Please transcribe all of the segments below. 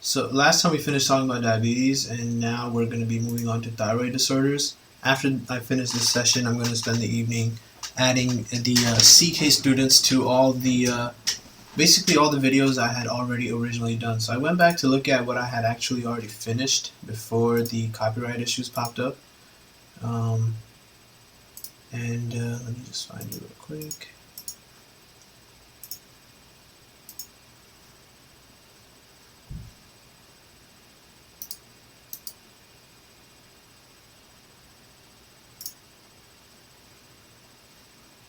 So last time we finished talking about diabetes, and now we're going to be moving on to thyroid disorders. After I finish this session, I'm going to spend the evening adding the CK students to all the basically all the videos I had already originally done. So I went back to look at what I had actually already finished before the copyright issues popped up. Um, let me just find it real quick.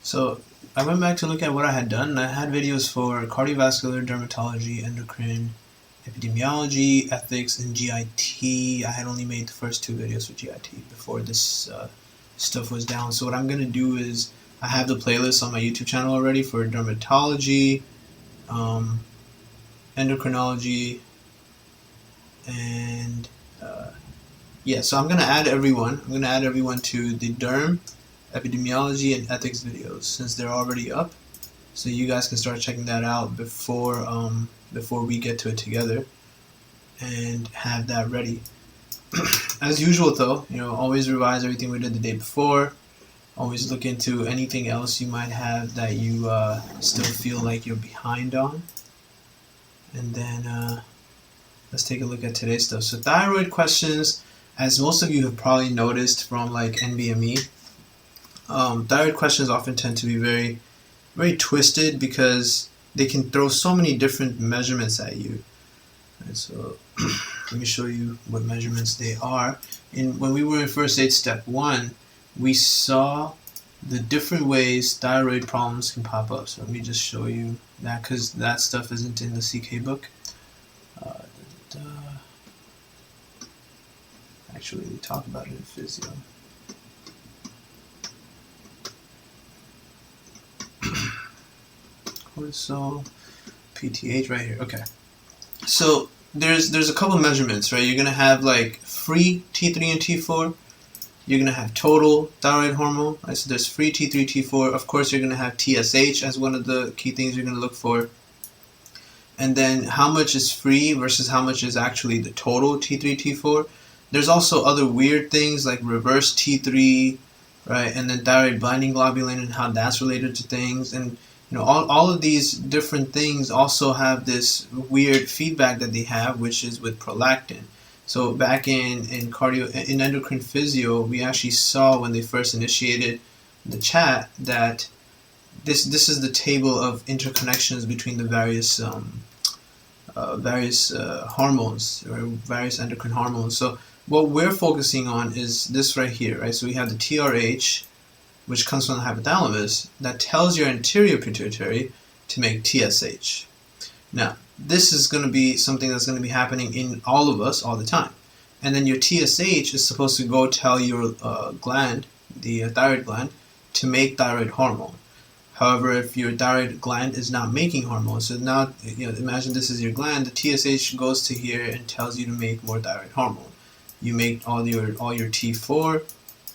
So I went back to look at what I had done, and I had videos for cardiovascular, dermatology, endocrine, epidemiology, ethics, and GIT. I had only made the first two videos for GIT before this stuff was down. So what I'm going to do is I have the playlist on my YouTube channel already for dermatology, endocrinology, and yeah, so I'm going to add everyone. I'm going to add everyone to the derm, epidemiology, and ethics videos since they're already up. So you guys can start checking that out before we get to it together and have that ready. As usual though, always revise everything we did the day before. Always look into anything else you might have that you still feel like you're behind on. And then let's take a look at today's stuff. So thyroid questions, as most of you have probably noticed from like NBME, thyroid questions often tend to be very, very twisted because they can throw so many different measurements at you. Right, so let me show you what measurements they are. When we were in first aid step 1, we saw the different ways thyroid problems can pop up. So let me just show you that because that stuff isn't in the CK book. Actually, they talk about it in physio. Cortisol, PTH right here. Okay. So there's a couple measurements, right? You're gonna have like free T3 and T4. You're gonna have total thyroid hormone. Right? So there's free T3, T4. Of course, you're gonna have TSH as one of the key things you're gonna look for. And then how much is free versus how much is actually the total T3, T4. There's also other weird things like reverse T3, right? And then thyroid binding globulin and how that's related to things. And all of these different things also have this weird feedback that they have, which is with prolactin. So back in endocrine physio, we actually saw when they first initiated the chat that this is the table of interconnections between the various hormones, or various endocrine hormones. So what we're focusing on is this right here, right? So we have the TRH, which comes from the hypothalamus, that tells your anterior pituitary to make TSH. Now, this is going to be something that's going to be happening in all of us all the time. And then your TSH is supposed to go tell your gland, the thyroid gland, to make thyroid hormone. However, if your thyroid gland is not making hormones, so now imagine this is your gland, the TSH goes to here and tells you to make more thyroid hormone. You make all your T4,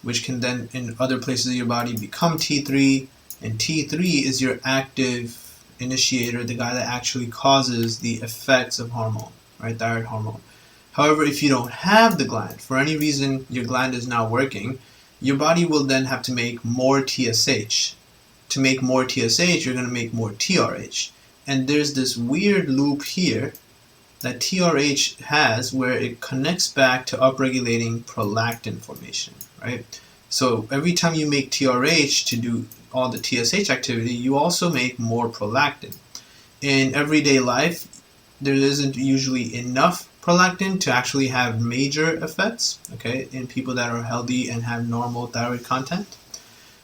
which can then in other places of your body become T3, and T3 is your active initiator, the guy that actually causes the effects of hormone, right? Thyroid hormone. However, if you don't have the gland, for any reason your gland is not working, your body will then have to make more TSH. To make more TSH, you're going to make more TRH. And there's this weird loop here that TRH has where it connects back to upregulating prolactin formation, right? So every time you make TRH to do all the TSH activity, you also make more prolactin. In everyday life, there isn't usually enough prolactin to actually have major effects, okay, in people that are healthy and have normal thyroid content.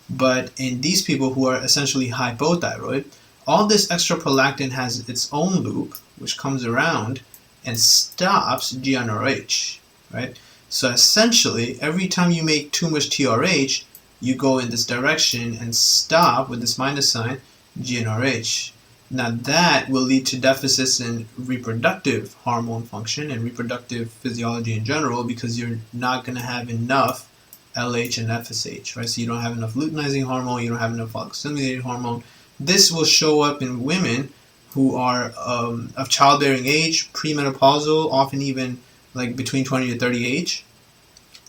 But in these people who are essentially hypothyroid, all this extra prolactin has its own loop, which comes around and stops GnRH, right? So essentially, every time you make too much TRH, you go in this direction and stop with this minus sign, GnRH. Now that will lead to deficits in reproductive hormone function and reproductive physiology in general because you're not going to have enough LH and FSH, right? So you don't have enough luteinizing hormone, you don't have enough follicle-stimulating hormone. This will show up in women who are of childbearing age, premenopausal, often even like between 20 to 30 age,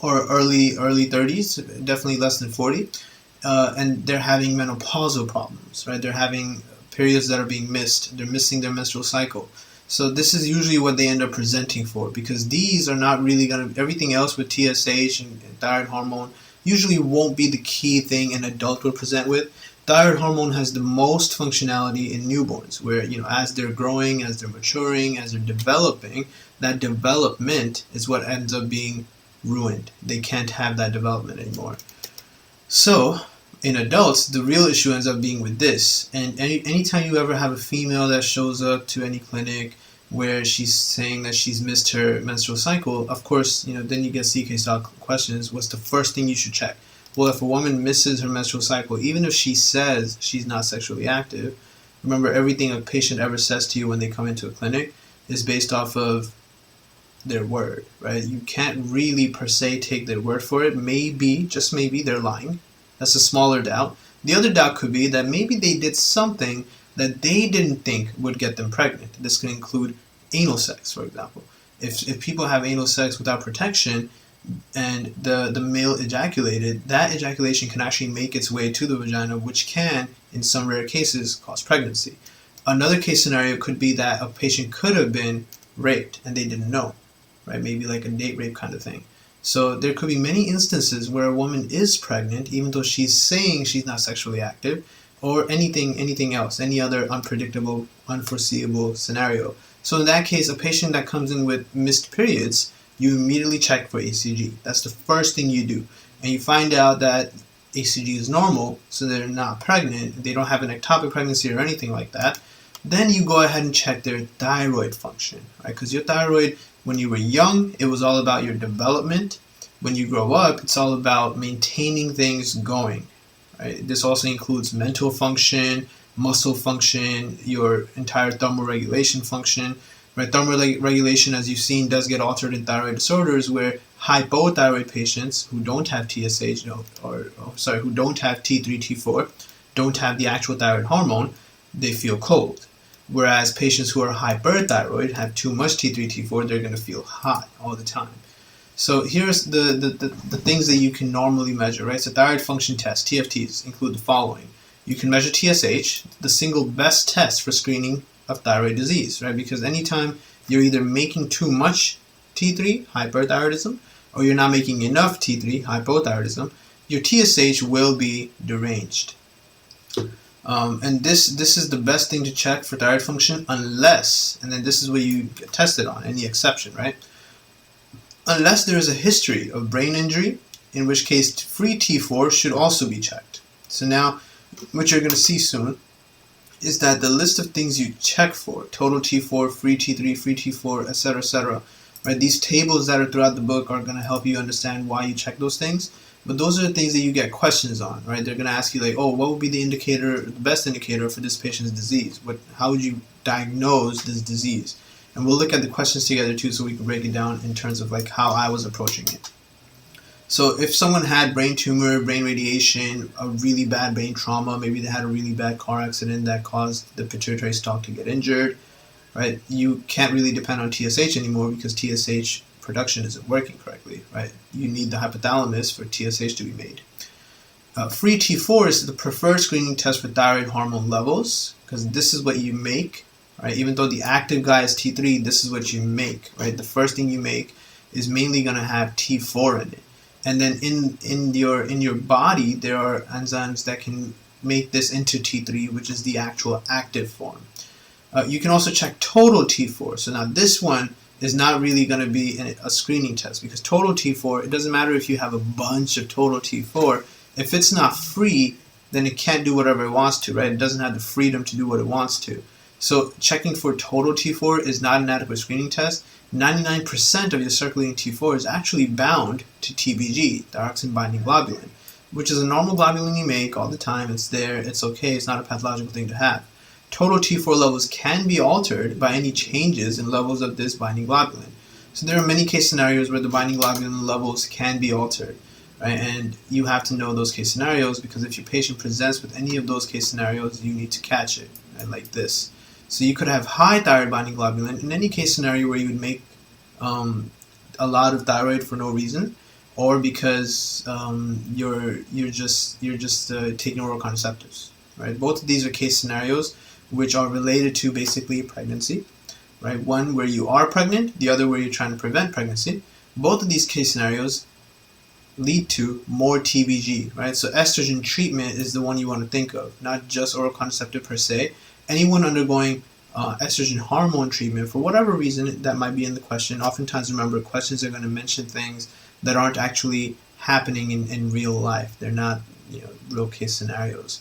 or early 30s, definitely less than 40, and they're having menopausal problems, right? They're having periods that are being missed. They're missing their menstrual cycle. So this is usually what they end up presenting for, because these are not really going to, everything else with TSH and thyroid hormone usually won't be the key thing an adult will present with. Thyroid hormone has the most functionality in newborns, where, as they're growing, as they're maturing, as they're developing, that development is what ends up being ruined. They can't have that development anymore. So in adults, the real issue ends up being with this. And anytime you ever have a female that shows up to any clinic where she's saying that she's missed her menstrual cycle, of course, then you get CK style questions. What's the first thing you should check? Well, if a woman misses her menstrual cycle, even if she says she's not sexually active, remember, everything a patient ever says to you when they come into a clinic is based off of their word, right? You can't really per se take their word for it. Maybe, just maybe, they're lying. That's a smaller doubt. The other doubt could be that maybe they did something that they didn't think would get them pregnant. This can include anal sex, for example. If people have anal sex without protection, and the male ejaculated, that ejaculation can actually make its way to the vagina, which can, in some rare cases, cause pregnancy. Another case scenario could be that a patient could have been raped and they didn't know, right? Maybe like a date rape kind of thing. So there could be many instances where a woman is pregnant, even though she's saying she's not sexually active, or anything else, any other unpredictable, unforeseeable scenario. So in that case, a patient that comes in with missed periods, you immediately check for ACG. That's the first thing you do. And you find out that ACG is normal, so they're not pregnant, they don't have an ectopic pregnancy or anything like that. Then you go ahead and check their thyroid function, right? Because your thyroid, when you were young, it was all about your development. When you grow up, it's all about maintaining things going, right? This also includes mental function, muscle function, your entire thermoregulation function. Right, thermoregulation, as you've seen, does get altered in thyroid disorders, where hypothyroid patients who don't have TSH, who don't have T3, T4, don't have the actual thyroid hormone, they feel cold. Whereas patients who are hyperthyroid, have too much T3, T4, they're going to feel hot all the time. So here's the things that you can normally measure, right? So thyroid function tests, TFTs, include the following. You can measure TSH, the single best test for screening of thyroid disease, right? Because anytime you're either making too much T3, hyperthyroidism, or you're not making enough T3, hypothyroidism, your TSH will be deranged. And this is the best thing to check for thyroid function, unless, and then this is what you get tested on, any exception, right? Unless there is a history of brain injury, in which case free T4 should also be checked. So now, what you're going to see soon is that the list of things you check for, total T4, free T3, free T4, etc., right? These tables that are throughout the book are going to help you understand why you check those things. But those are the things that you get questions on, right? They're going to ask you like, oh, what would be the indicator, the best indicator for this patient's disease? How would you diagnose this disease? And we'll look at the questions together too, so we can break it down in terms of like how I was approaching it. So if someone had brain tumor, brain radiation, a really bad brain trauma, maybe they had a really bad car accident that caused the pituitary stalk to get injured, right? You can't really depend on TSH anymore because TSH production isn't working correctly, right? You need the hypothalamus for TSH to be made. Free T4 is the preferred screening test for thyroid hormone levels, because this is what you make, right? Even though the active guy is T3, this is what you make, right? The first thing you make is mainly going to have T4 in it. And then in your body, there are enzymes that can make this into T3, which is the actual active form. You can also check total T4. So now this one is not really going to be a screening test, because total T4, it doesn't matter if you have a bunch of total T4. If it's not free, then it can't do whatever it wants to, right? It doesn't have the freedom to do what it wants to. So checking for total T4 is not an adequate screening test. 99% of your circulating T4 is actually bound to TBG, thyroxine binding globulin, which is a normal globulin you make all the time. It's there, it's okay, it's not a pathological thing to have. Total T4 levels can be altered by any changes in levels of this binding globulin. So there are many case scenarios where the binding globulin levels can be altered, right? And you have to know those case scenarios, because if your patient presents with any of those case scenarios, you need to catch it, right? Like this. So you could have high thyroid binding globulin in any case scenario where you would make a lot of thyroid for no reason, or because you're just taking oral contraceptives, right? Both of these are case scenarios which are related to basically pregnancy, right? One where you are pregnant, the other where you're trying to prevent pregnancy. Both of these case scenarios lead to more TBG, right? So estrogen treatment is the one you want to think of, not just oral contraceptive per se. Anyone undergoing estrogen hormone treatment, for whatever reason that might be in the question, oftentimes remember questions are going to mention things that aren't actually happening in real life. They're not, real case scenarios.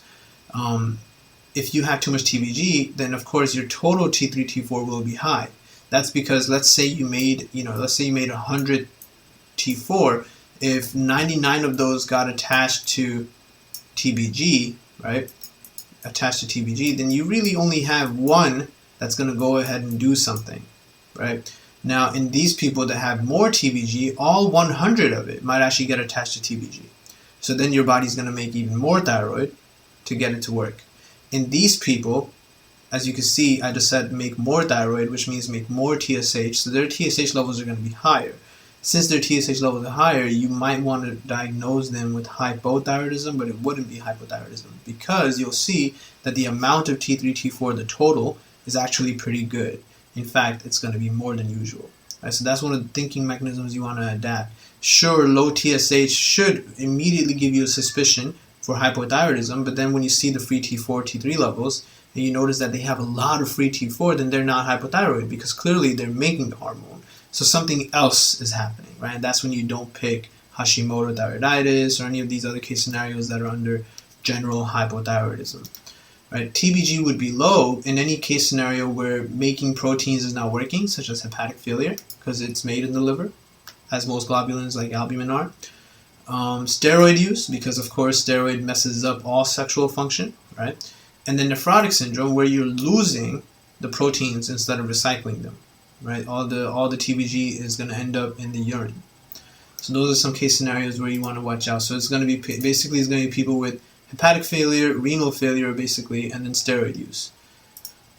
If you have too much TBG, then of course your total T3, T4 will be high. That's because let's say you made 100 T4. If 99 of those got attached to TBG, right? Attached to TBG, then you really only have one that's going to go ahead and do something, right? Now, in these people that have more TBG, all 100 of it might actually get attached to TBG. So then your body's going to make even more thyroid to get it to work. In these people, as you can see, I just said make more thyroid, which means make more TSH, so their TSH levels are going to be higher. Since their TSH levels are higher, you might want to diagnose them with hypothyroidism, but it wouldn't be hypothyroidism because you'll see that the amount of T3, T4, the total, is actually pretty good. In fact, it's going to be more than usual. Right, so that's one of the thinking mechanisms you want to adapt. Sure, low TSH should immediately give you a suspicion for hypothyroidism, but then when you see the free T4, T3 levels, and you notice that they have a lot of free T4, then they're not hypothyroid because clearly they're making the hormone. So something else is happening, right? That's when you don't pick Hashimoto thyroiditis or any of these other case scenarios that are under general hypothyroidism, right? TBG would be low in any case scenario where making proteins is not working, such as hepatic failure, because it's made in the liver, as most globulins like albumin are. Steroid use, because of course steroid messes up all sexual function, right? And then nephrotic syndrome, where you're losing the proteins instead of recycling them, right? All the TBG is going to end up in the urine. So those are some case scenarios where you want to watch out. So it's going to be people with hepatic failure, renal failure, basically, and then steroid use.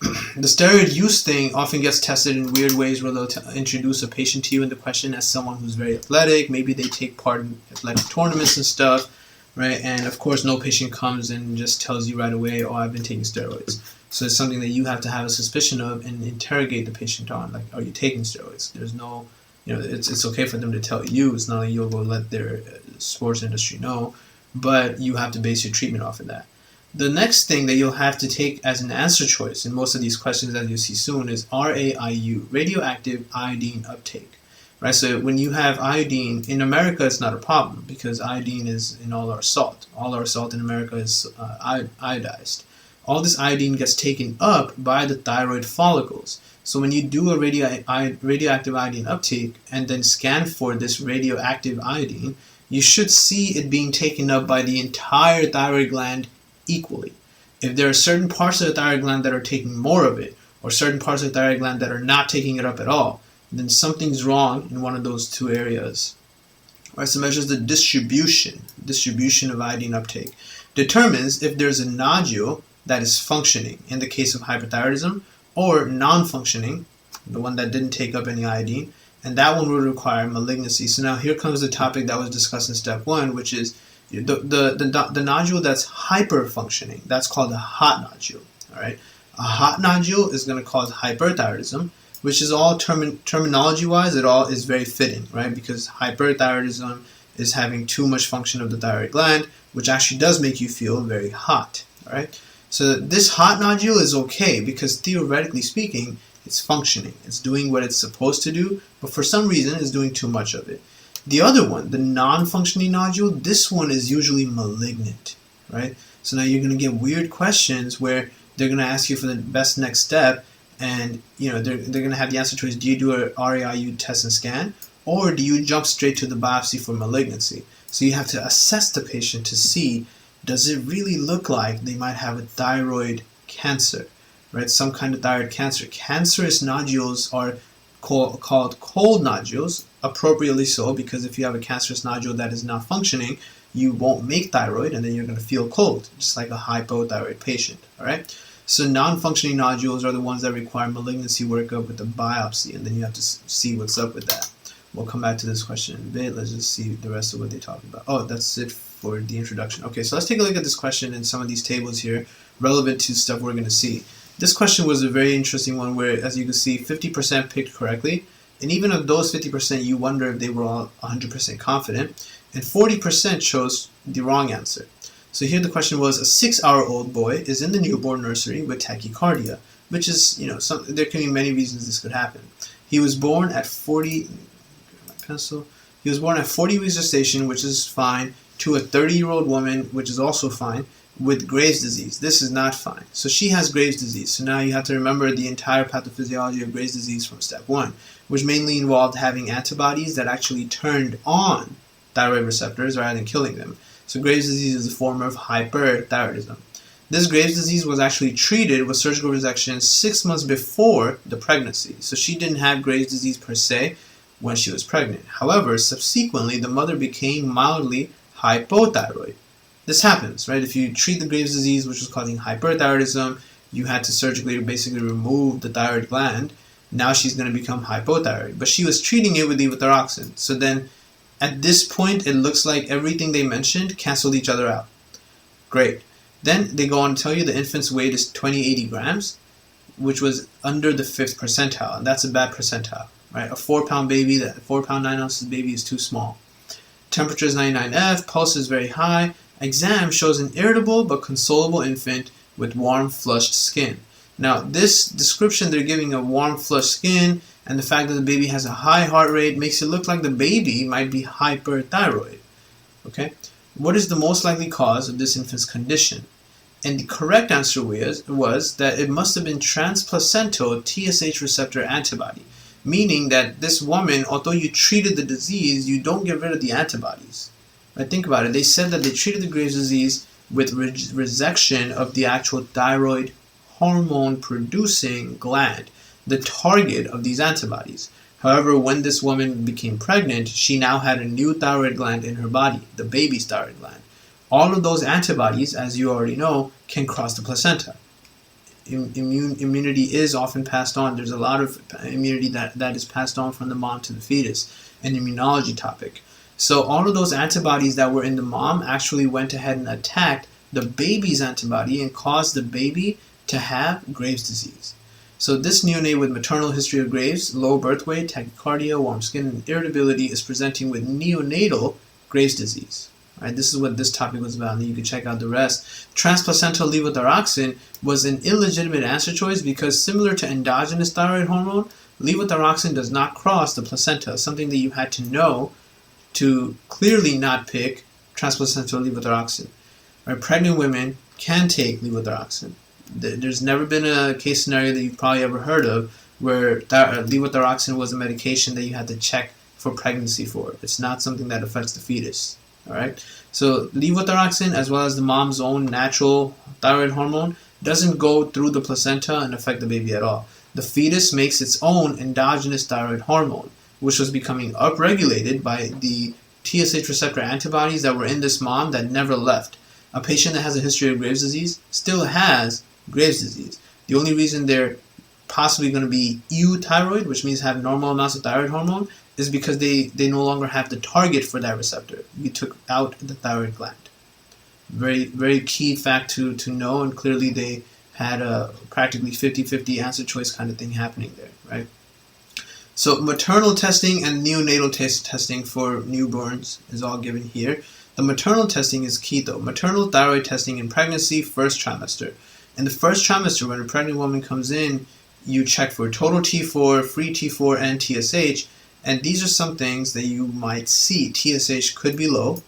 The steroid use thing often gets tested in weird ways where they'll introduce a patient to you in the question as someone who's very athletic. Maybe they take part in athletic tournaments and stuff, right? And of course, no patient comes and just tells you right away, oh, I've been taking steroids. So it's something that you have to have a suspicion of and interrogate the patient on, like, are you taking steroids? There's no, it's okay for them to tell you. It's not like you'll go let their sports industry know, but you have to base your treatment off of that. The next thing that you'll have to take as an answer choice in most of these questions, as you'll see soon, is RAIU, radioactive iodine uptake. Right? So when you have iodine, in America it's not a problem because iodine is in all our salt. All our salt in America is iodized. All this iodine gets taken up by the thyroid follicles. So when you do a radioactive iodine uptake and then scan for this radioactive iodine, you should see it being taken up by the entire thyroid gland equally. If there are certain parts of the thyroid gland that are taking more of it, or certain parts of the thyroid gland that are not taking it up at all, then something's wrong in one of those two areas. All right, so measures the distribution of iodine uptake. Determines if there's a nodule that is functioning in the case of hyperthyroidism, or non-functioning, the one that didn't take up any iodine, and that one would require malignancy. So now here comes the topic that was discussed in step 1, which is the nodule that's hyper-functioning. That's called a hot nodule. All right, a hot nodule is going to cause hyperthyroidism, which is all terminology-wise, it all is very fitting, right? Because hyperthyroidism is having too much function of the thyroid gland, which actually does make you feel very hot. All right, so this hot nodule is okay because theoretically speaking, it's functioning. It's doing what it's supposed to do, but for some reason, it's doing too much of it. The other one, the non-functioning nodule, this one is usually malignant, right? So now you're going to get weird questions where they're going to ask you for the best next step, and they're going to have the answer choice: do you do a RAIU test and scan, or do you jump straight to the biopsy for malignancy? So you have to assess the patient to see, does it really look like they might have a thyroid cancer, right? Some kind of thyroid cancer. Cancerous nodules are called cold nodules, appropriately so, because if you have a cancerous nodule that is not functioning, you won't make thyroid, and then you're going to feel cold, just like a hypothyroid patient. All right. So non-functioning nodules are the ones that require malignancy workup with a biopsy, and then you have to see what's up with that. We'll come back to this question in a bit. Let's just see the rest of what they talk about. Oh, that's it for the introduction. Okay, so let's take a look at this question and some of these tables here relevant to stuff we're going to see. This question was a very interesting one where, as you can see, 50% picked correctly. And even of those 50%, you wonder if they were all 100% confident. And 40% chose the wrong answer. So here the question was, a 6-hour-old boy is in the newborn nursery with tachycardia, which is, there can be many reasons this could happen. He was born at 40, my pencil, he was born at 40 weeks gestation, which is fine, to a 30-year-old woman, which is also fine, with Graves' disease. This is not fine. So she has Graves' disease. So now you have to remember the entire pathophysiology of Graves' disease from step 1, which mainly involved having antibodies that actually turned on thyroid receptors rather than killing them. So Graves' disease is a form of hyperthyroidism. This Graves' disease was actually treated with surgical resection 6 months before the pregnancy. So she didn't have Graves' disease per se when she was pregnant. However, subsequently, the mother became mildly hypothyroid. This happens, right? If you treat the Graves' disease, which was causing hyperthyroidism, you had to surgically basically remove the thyroid gland. Now she's going to become hypothyroid. But she was treating it with levothyroxine. So then at this point, it looks like everything they mentioned canceled each other out. Great. Then they go on to tell you the infant's weight is 2080 grams, which was under the 5th percentile, and that's a bad percentile, right? A 4-pound baby, that 4-pound 9 ounces baby is too small. Temperature is 99 F, pulse is very high. Exam shows an irritable but consolable infant with warm, flushed skin. Now, this description they're giving of warm, flushed skin and the fact that the baby has a high heart rate makes it look like the baby might be hyperthyroid. Okay? What is the most likely cause of this infant's condition? And the correct answer was that it must have been transplacental TSH receptor antibody, meaning that this woman, although you treated the disease, you don't get rid of the antibodies. Right? Think about it. They said that they treated the Graves' disease with resection of the actual thyroid hormone producing gland, the target of these antibodies. However, when this woman became pregnant, she now had a new thyroid gland in her body, the baby's thyroid gland. All of those antibodies, as you already know, can cross the placenta. Immunity is often passed on. There's a lot of immunity that is passed on from the mom to the fetus, an immunology topic. So all of those antibodies that were in the mom actually went ahead and attacked the baby's antibody and caused the baby to have Graves' disease. So this neonate with maternal history of Graves, low birth weight, tachycardia, warm skin, and irritability is presenting with neonatal Graves' disease. Right, this is what this topic was about, and you can check out the rest. Transplacental levothyroxine was an illegitimate answer choice because similar to endogenous thyroid hormone, levothyroxine does not cross the placenta, something that you had to know to clearly not pick transplacental levothyroxine. Right, pregnant women can take levothyroxine. There's never been a case scenario that you've probably ever heard of where levothyroxine was a medication that you had to check for pregnancy for. It's not something that affects the fetus. All right. So levothyroxine, as well as the mom's own natural thyroid hormone, doesn't go through the placenta and affect the baby at all. The fetus makes its own endogenous thyroid hormone, which was becoming upregulated by the TSH receptor antibodies that were in this mom that never left. A patient that has a history of Graves' disease still has Graves' disease. The only reason they're possibly going to be euthyroid, which means have normal amounts of thyroid hormone, is because they no longer have the target for that receptor. You took out the thyroid gland. Very, very key fact to know, and clearly they had a practically 50-50 answer choice kind of thing happening there, right? So maternal testing and neonatal testing for newborns is all given here. The maternal testing is key though. Maternal thyroid testing in pregnancy, first trimester. In the first trimester, when a pregnant woman comes in, you check for total T4, free T4, and TSH. And these are some things that you might see. TSH could be low,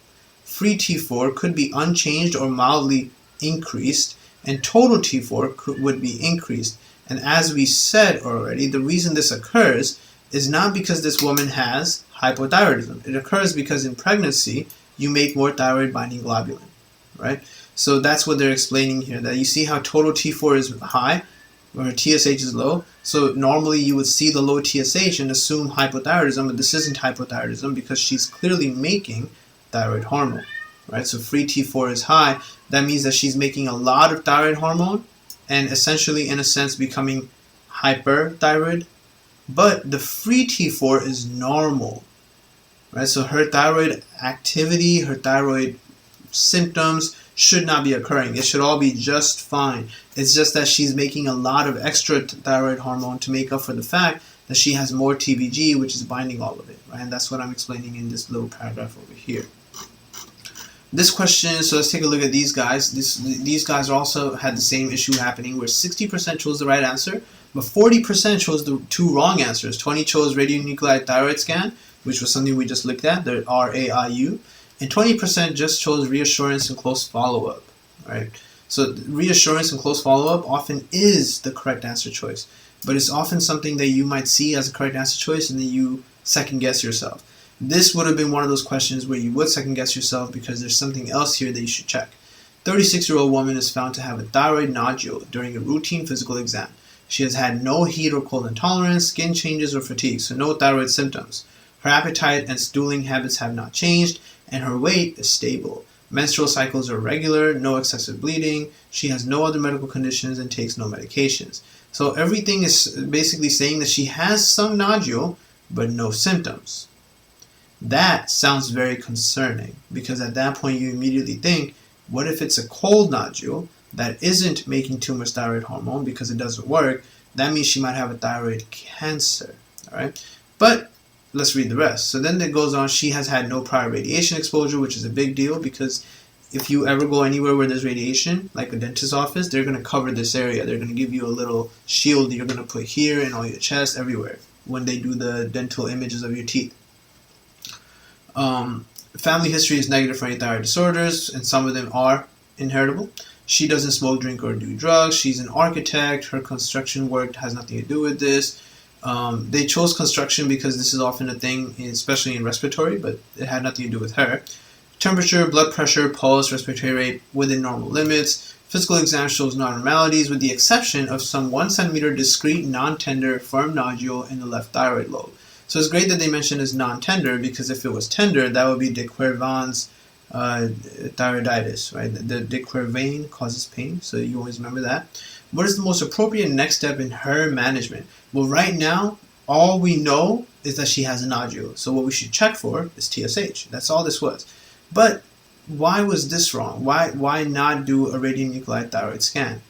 free T4 could be unchanged or mildly increased, and total T4 would be increased. And as we said already, the reason this occurs is not because this woman has hypothyroidism. It occurs because in pregnancy, you make more thyroid binding globulin, right? So that's what they're explaining here, that you see how total T4 is high, where TSH is low. So normally you would see the low TSH and assume hypothyroidism, but this isn't hypothyroidism because she's clearly making thyroid hormone, right? So free T4 is high. That means that she's making a lot of thyroid hormone and essentially, in a sense, becoming hyperthyroid. But the free T4 is normal, right? So her thyroid activity, her thyroid symptoms should not be occurring. It should all be just fine. It's just that she's making a lot of extra thyroid hormone to make up for the fact that she has more TBG, which is binding all of it, right? And that's what I'm explaining in this little paragraph over here. This question, so let's take a look at these guys. These guys also had the same issue happening where 60% chose the right answer, but 40% chose the two wrong answers. 20 chose radionuclide thyroid scan, which was something we just looked at, the RAIU, and 20% just chose reassurance and close follow-up, right? So reassurance and close follow-up often is the correct answer choice, but it's often something that you might see as a correct answer choice and then you second guess yourself. This would have been one of those questions where you would second guess yourself because there's something else here that you should check. 36-year-old woman is found to have a thyroid nodule during a routine physical exam. She has had no heat or cold intolerance, skin changes, or fatigue, so no thyroid symptoms. Her appetite and stooling habits have not changed, and her weight is stable. Menstrual cycles are regular, no excessive bleeding. She has no other medical conditions and takes no medications. So everything is basically saying that she has some nodule, but no symptoms. That sounds very concerning because at that point you immediately think, what if it's a cold nodule that isn't making too much thyroid hormone because it doesn't work? That means she might have a thyroid cancer, all right? But let's read the rest. So then it goes on, she has had no prior radiation exposure, which is a big deal because if you ever go anywhere where there's radiation, like a dentist's office, they're going to cover this area. They're going to give you a little shield you're going to put here and on your chest, everywhere, when they do the dental images of your teeth. Family history is negative for any thyroid disorders, and some of them are inheritable. She doesn't smoke, drink, or do drugs. She's an architect. Her construction work has nothing to do with this. They chose construction because this is often a thing, especially in respiratory, but it had nothing to do with her. Temperature, blood pressure, pulse, respiratory rate within normal limits. Physical exam shows no abnormalities with the exception of some 1 centimeter discrete, non-tender, firm nodule in the left thyroid lobe. So it's great that they mentioned it's non-tender because if it was tender, that would be de Quervain's thyroiditis, right? The de Quervain causes pain, so you always remember that. What is the most appropriate next step in her management? Well, right now, all we know is that she has a nodule. So what we should check for is TSH. That's all this was. But why was this wrong? Why not do a radionuclide thyroid scan,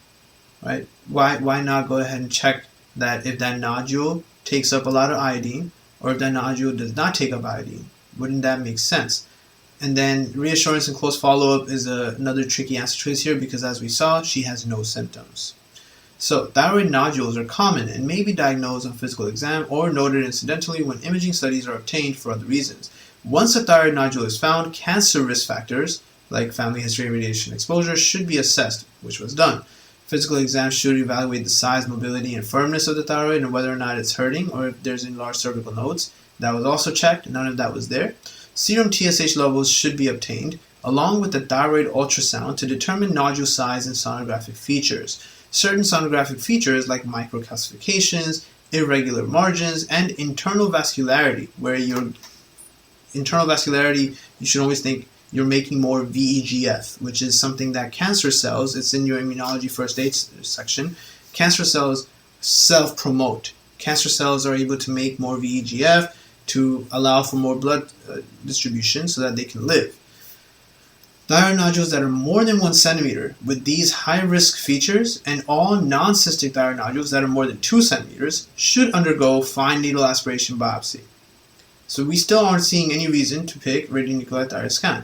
right? Why not go ahead and check that if that nodule takes up a lot of iodine, or if that nodule does not take up iodine? Wouldn't that make sense? And then reassurance and close follow-up is another tricky answer choice here because as we saw, she has no symptoms. So thyroid nodules are common and may be diagnosed on physical exam or noted incidentally when imaging studies are obtained for other reasons. Once a thyroid nodule is found, cancer risk factors like family history and radiation exposure should be assessed, which was done. Physical exams should evaluate the size, mobility, and firmness of the thyroid and whether or not it's hurting or if there's enlarged cervical nodes. That was also checked. None of that was there. Serum TSH levels should be obtained, along with the thyroid ultrasound to determine nodule size and sonographic features. Certain sonographic features like microcalcifications, irregular margins, and internal vascularity, where your internal vascularity, you should always think you're making more VEGF, which is something that cancer cells, it's in your immunology first aid section, cancer cells self-promote. Cancer cells are able to make more VEGF to allow for more blood distribution so that they can live. Thyroid nodules that are more than 1 centimeter with these high-risk features and all non-cystic thyroid nodules that are more than 2 centimeters should undergo fine needle aspiration biopsy. So we still aren't seeing any reason to pick radionuclide thyroid scan.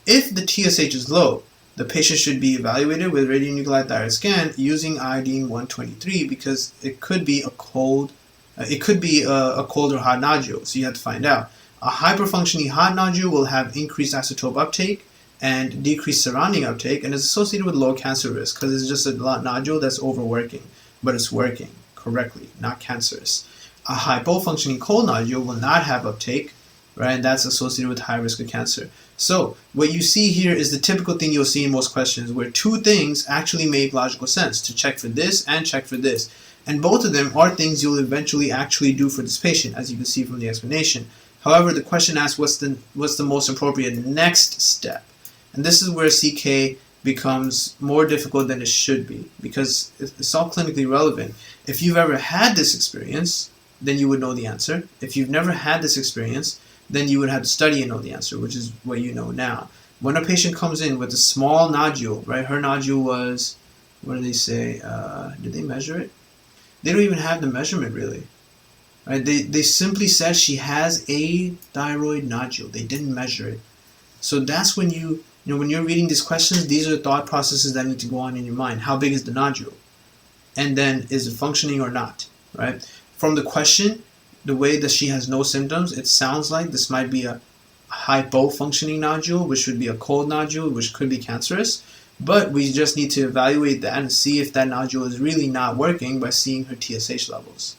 If the TSH is low, the patient should be evaluated with radionuclide thyroid scan using iodine 123 because it could be a cold or hot nodule, so you have to find out. A hyperfunctioning hot nodule will have increased isotope uptake and decreased surrounding uptake and is associated with low cancer risk because it's just a nodule that's overworking, but it's working correctly, not cancerous. A hypofunctioning cold nodule will not have uptake, right? And that's associated with high risk of cancer. So what you see here is the typical thing you'll see in most questions where two things actually make logical sense, to check for this and check for this. And both of them are things you'll eventually actually do for this patient, as you can see from the explanation. However, the question asks what's the most appropriate next step. And this is where CK becomes more difficult than it should be, because it's all clinically relevant. If you've ever had this experience, then you would know the answer. If you've never had this experience, then you would have to study and know the answer, which is what you know now. When a patient comes in with a small nodule, right? Her nodule was, what do they say? Did they measure it? They don't even have the measurement really. Right? They simply said she has a thyroid nodule. They didn't measure it. So that's when when you're reading these questions, these are the thought processes that need to go on in your mind. How big is the nodule? And then, is it functioning or not? Right? From the question, the way that she has no symptoms, it sounds like this might be a hypo-functioning nodule, which would be a cold nodule, which could be cancerous. But we just need to evaluate that and see if that nodule is really not working by seeing her TSH levels.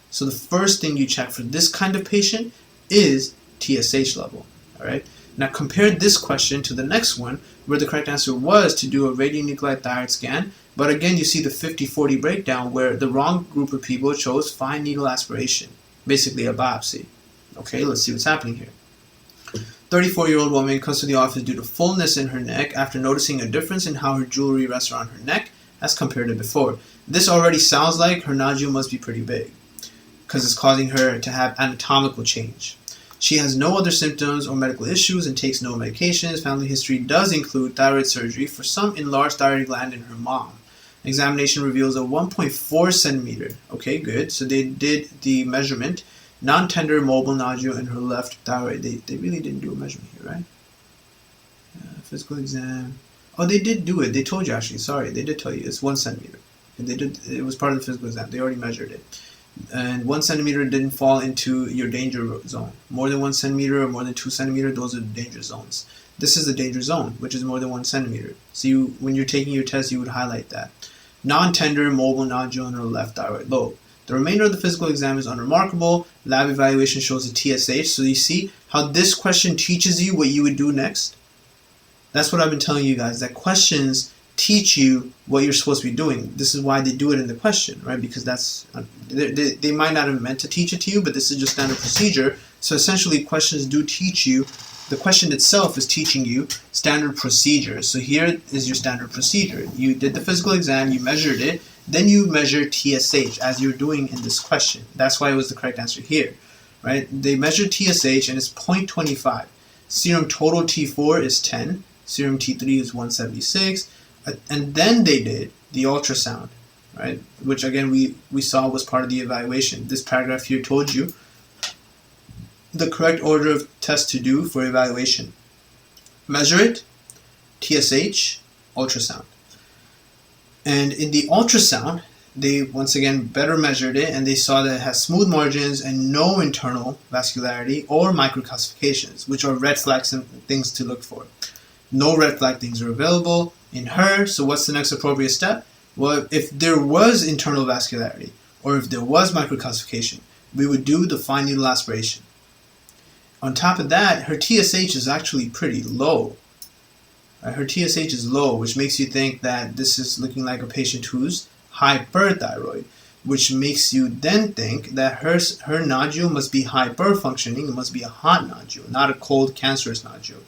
So the first thing you check for this kind of patient is TSH level. All right. Now compare this question to the next one, where the correct answer was to do a radionuclide thyroid scan. But again, you see the 50-40 breakdown, where the wrong group of people chose fine needle aspiration, basically a biopsy. Okay, let's see what's happening here. 34-year-old woman comes to the office due to fullness in her neck after noticing a difference in how her jewelry rests around her neck as compared to before. This already sounds like her nodule must be pretty big, because it's causing her to have anatomical change. She has no other symptoms or medical issues and takes no medications. Family history does include thyroid surgery for some enlarged thyroid gland in her mom. Examination reveals a 1.4 centimeter. Okay, good. So they did the measurement. Non-tender mobile nodule in her left thyroid. They really didn't do a measurement here, right? Physical exam. Oh, they did do it. They told you actually. Sorry, they did tell you. It's 1 centimeter. They did. It was part of the physical exam. They already measured it. And 1 centimeter didn't fall into your danger zone. More than 1 centimeter or more than 2 centimeter, those are the danger zones. This is the danger zone, which is more than 1 centimeter. So when you're taking your test, you would highlight that. Non-tender mobile nodule in her left thyroid lobe. The remainder of the physical exam is unremarkable. Lab evaluation shows a TSH. So you see how this question teaches you what you would do next? That's what I've been telling you guys, that questions teach you what you're supposed to be doing. This is why they do it in the question, right? Because they might not have meant to teach it to you, but this is just standard procedure. So essentially, questions do teach you. The question itself is teaching you standard procedure. So here is your standard procedure. You did the physical exam, you measured it, then you measure TSH as you're doing in this question. That's why it was the correct answer here, right? They measured TSH and it's 0.25. Serum total T4 is 10. Serum T3 is 176. And then they did the ultrasound, right? Which again, we saw was part of the evaluation. This paragraph here told you the correct order of tests to do for evaluation. Measure it, TSH, ultrasound. And in the ultrasound, they once again better measured it, and they saw that it has smooth margins and no internal vascularity or microcalcifications, which are red flags and things to look for. No red flag things are available in her. So what's the next appropriate step? Well, if there was internal vascularity or if there was microcalcification, we would do the fine needle aspiration. On top of that, her TSH is actually pretty low. Her TSH is low, which makes you think that this is looking like a patient who's hyperthyroid, which makes you then think that her nodule must be hyperfunctioning. It must be a hot nodule, not a cold cancerous nodule.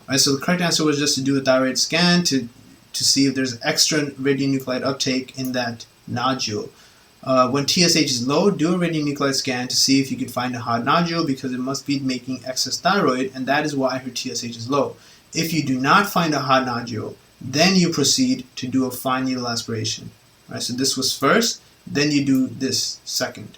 All right, so the correct answer was just to do a thyroid scan to see if there's extra radionuclide uptake in that nodule. When TSH is low, do a radionuclide scan to see if you can find a hot nodule, because it must be making excess thyroid, and that is why her TSH is low. If you do not find a hot nodule, then you proceed to do a fine needle aspiration. All right, so this was first, then you do this second.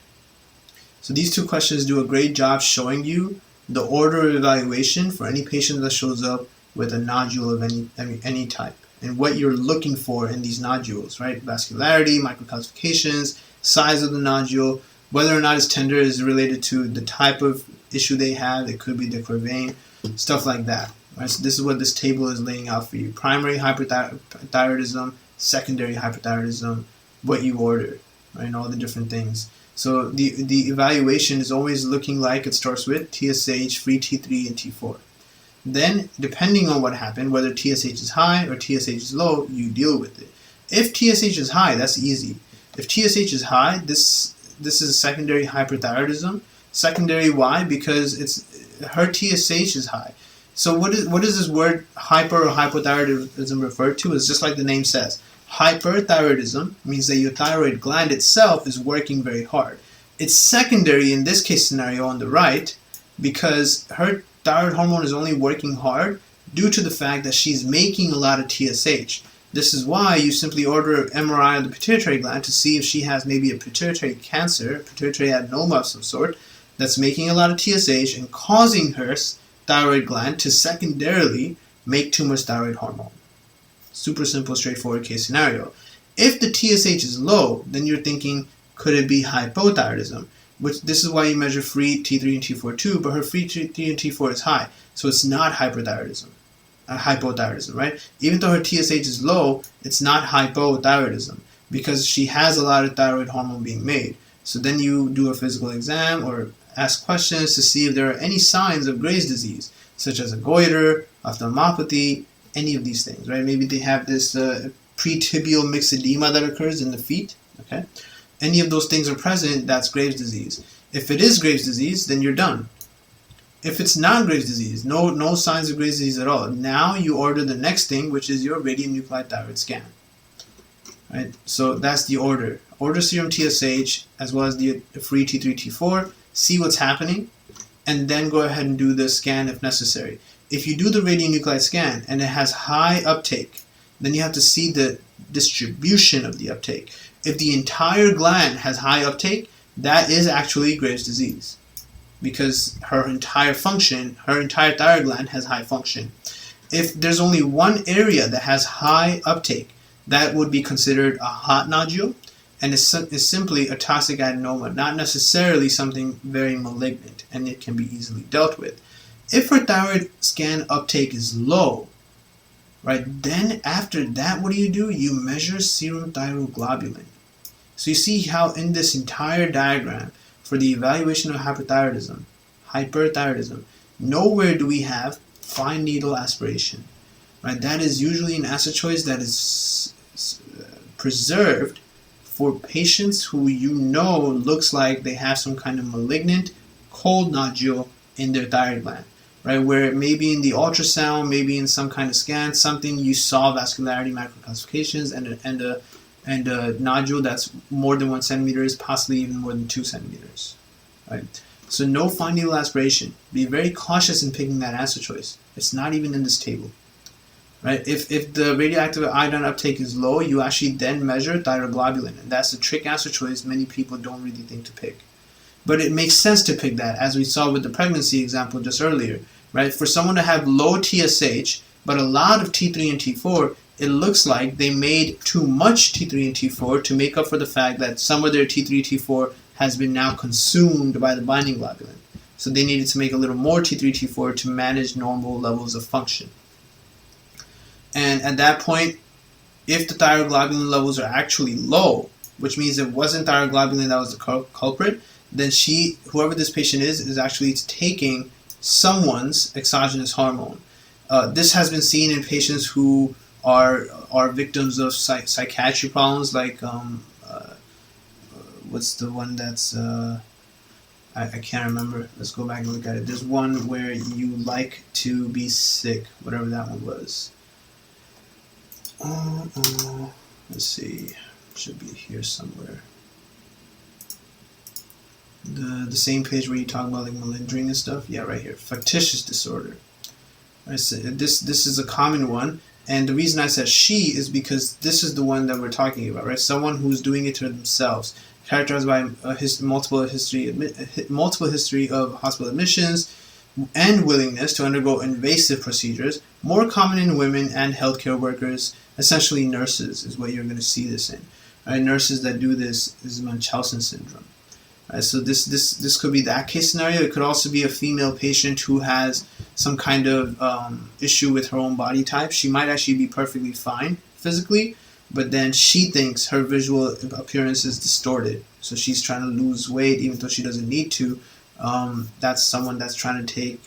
So these two questions do a great job showing you the order of evaluation for any patient that shows up with a nodule of any type, and what you're looking for in these nodules, right? Vascularity, microcalcifications, size of the nodule, whether or not it's tender is related to the type of issue they have. It could be the vein, stuff like that. Right? So this is what this table is laying out for you. Primary hyperthyroidism, secondary hyperthyroidism, what you ordered, right? And all the different things. So the evaluation is always looking like it starts with TSH, free T3, and T4. Then, depending on what happened, whether TSH is high or TSH is low, you deal with it. If TSH is high, that's easy. If TSH is high, this is secondary hyperthyroidism. Secondary, why? Because her TSH is high. So what is this word hyper or hypothyroidism referred to? It's just like the name says. Hyperthyroidism means that your thyroid gland itself is working very hard. It's secondary in this case scenario on the right because her thyroid hormone is only working hard due to the fact that she's making a lot of TSH. This is why you simply order an MRI of the pituitary gland to see if she has maybe a pituitary cancer, pituitary adenoma of some sort, that's making a lot of TSH and causing her thyroid gland to secondarily make too much thyroid hormone. Super simple, straightforward case scenario. If the TSH is low, then you're thinking, could it be hypothyroidism? Which this is why you measure free T3 and T4 too, but her free T3 and T4 is high, so it's not hypothyroidism, right? Even though her TSH is low, it's not hypothyroidism because she has a lot of thyroid hormone being made. So then you do a physical exam or ask questions to see if there are any signs of Graves' disease, such as a goiter, ophthalmopathy, any of these things, right? Maybe they have this pretibial myxedema that occurs in the feet, okay? Any of those things are present, that's Graves' disease. If it is Graves' disease, then you're done. If it's not Graves' disease, no signs of Graves' disease at all, now you order the next thing, which is your radionuclide thyroid scan. Right? So that's the order. Order serum TSH as well as the free T3, T4, see what's happening, and then go ahead and do the scan if necessary. If you do the radionuclide scan and it has high uptake, then you have to see the distribution of the uptake. If the entire gland has high uptake, that is actually Graves' disease because her entire thyroid gland has high function. If there's only one area that has high uptake, that would be considered a hot nodule, and is simply a toxic adenoma, not necessarily something very malignant, and it can be easily dealt with. If her thyroid scan uptake is low, right, then after that, what do? You measure serum thyroglobulin. So you see how in this entire diagram, for the evaluation of hyperthyroidism, nowhere do we have fine needle aspiration. Right? That is usually an assay choice that is preserved for patients who looks like they have some kind of malignant cold nodule in their thyroid gland. Right? Where maybe in the ultrasound, maybe in some kind of scan, something you saw vascularity macrocalcifications and a nodule that's more than 1 centimeter, possibly even more than 2 centimeters. Right? So no fine needle aspiration. Be very cautious in picking that answer choice. It's not even in this table. Right? If the radioactive iodine uptake is low, you actually then measure thyroglobulin, and that's a trick answer choice many people don't really think to pick. But it makes sense to pick that, as we saw with the pregnancy example just earlier. Right? For someone to have low TSH, but a lot of T3 and T4, it looks like they made too much T3 and T4 to make up for the fact that some of their T3, T4 has been now consumed by the binding globulin. So they needed to make a little more T3, T4 to manage normal levels of function. And at that point, if the thyroglobulin levels are actually low, which means it wasn't thyroglobulin that was the culprit, then whoever this patient is actually taking someone's exogenous hormone. This has been seen in patients who are victims of psychiatry problems, like what's the one that's I can't remember. Let's go back and look at it. There's one where you like to be sick, whatever that one was. Let's see, should be here somewhere. The same page where you talk about like malingering and stuff. Yeah, right here. Factitious disorder. Right, so this is a common one, and the reason I said she is because this is the one that we're talking about, right? Someone who's doing it to themselves, characterized by multiple history of hospital admissions and willingness to undergo invasive procedures, more common in women and healthcare workers, essentially nurses is what you're going to see this in. Right? Nurses that do this is Munchausen syndrome. Right? So this could be that case scenario. It could also be a female patient who has some kind of issue with her own body type. She might actually be perfectly fine physically, but then she thinks her visual appearance is distorted. So she's trying to lose weight even though she doesn't need to. That's someone that's trying to take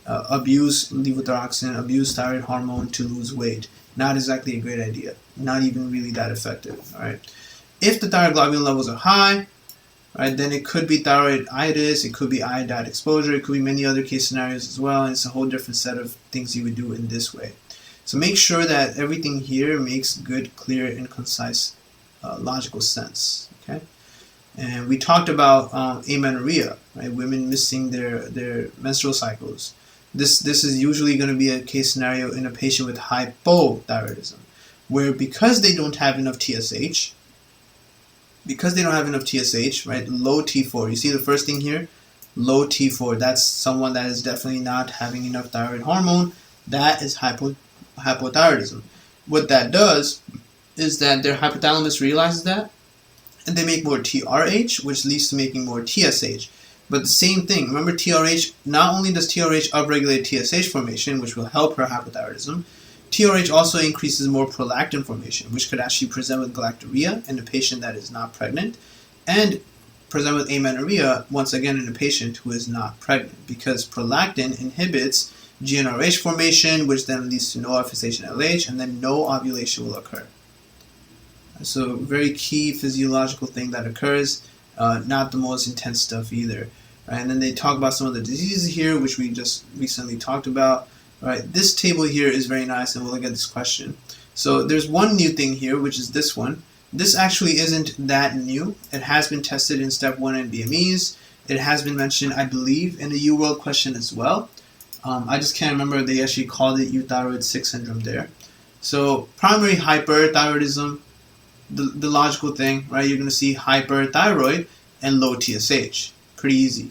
abuse levothyroxine, abuse thyroid hormone to lose weight. Not exactly a great idea. Not even really that effective. All right. If the thyroglobulin levels are high, right? Then it could be thyroiditis, it could be iodide exposure, it could be many other case scenarios as well, and it's a whole different set of things you would do in this way. So make sure that everything here makes good, clear, and concise logical sense, okay? And we talked about amenorrhea, right? Women missing their menstrual cycles. This is usually going to be a case scenario in a patient with hypothyroidism, where because they don't have enough TSH, right, low T4. You see the first thing here? Low T4. That's someone that is definitely not having enough thyroid hormone. That is hypothyroidism. What that does is that their hypothalamus realizes that, and they make more TRH, which leads to making more TSH. But the same thing, remember TRH, not only does TRH upregulate TSH formation, which will help her hypothyroidism, TRH also increases more prolactin formation, which could actually present with galactorrhea in a patient that is not pregnant, and present with amenorrhea, once again, in a patient who is not pregnant, because prolactin inhibits GnRH formation, which then leads to no FSH and LH, and then no ovulation will occur. So very key physiological thing that occurs, not the most intense stuff either. Right? And then they talk about some of the diseases here, which we just recently talked about. Right? This table here is very nice, and we'll look at this question. So there's one new thing here, which is this one. This actually isn't that new. It has been tested in step 1 in BMEs. It has been mentioned, I believe, in the UWorld question as well. I just can't remember if they actually called it euthyroid 6 syndrome there. So primary hyperthyroidism, the logical thing, right? You're going to see hyperthyroid and low TSH. Pretty easy.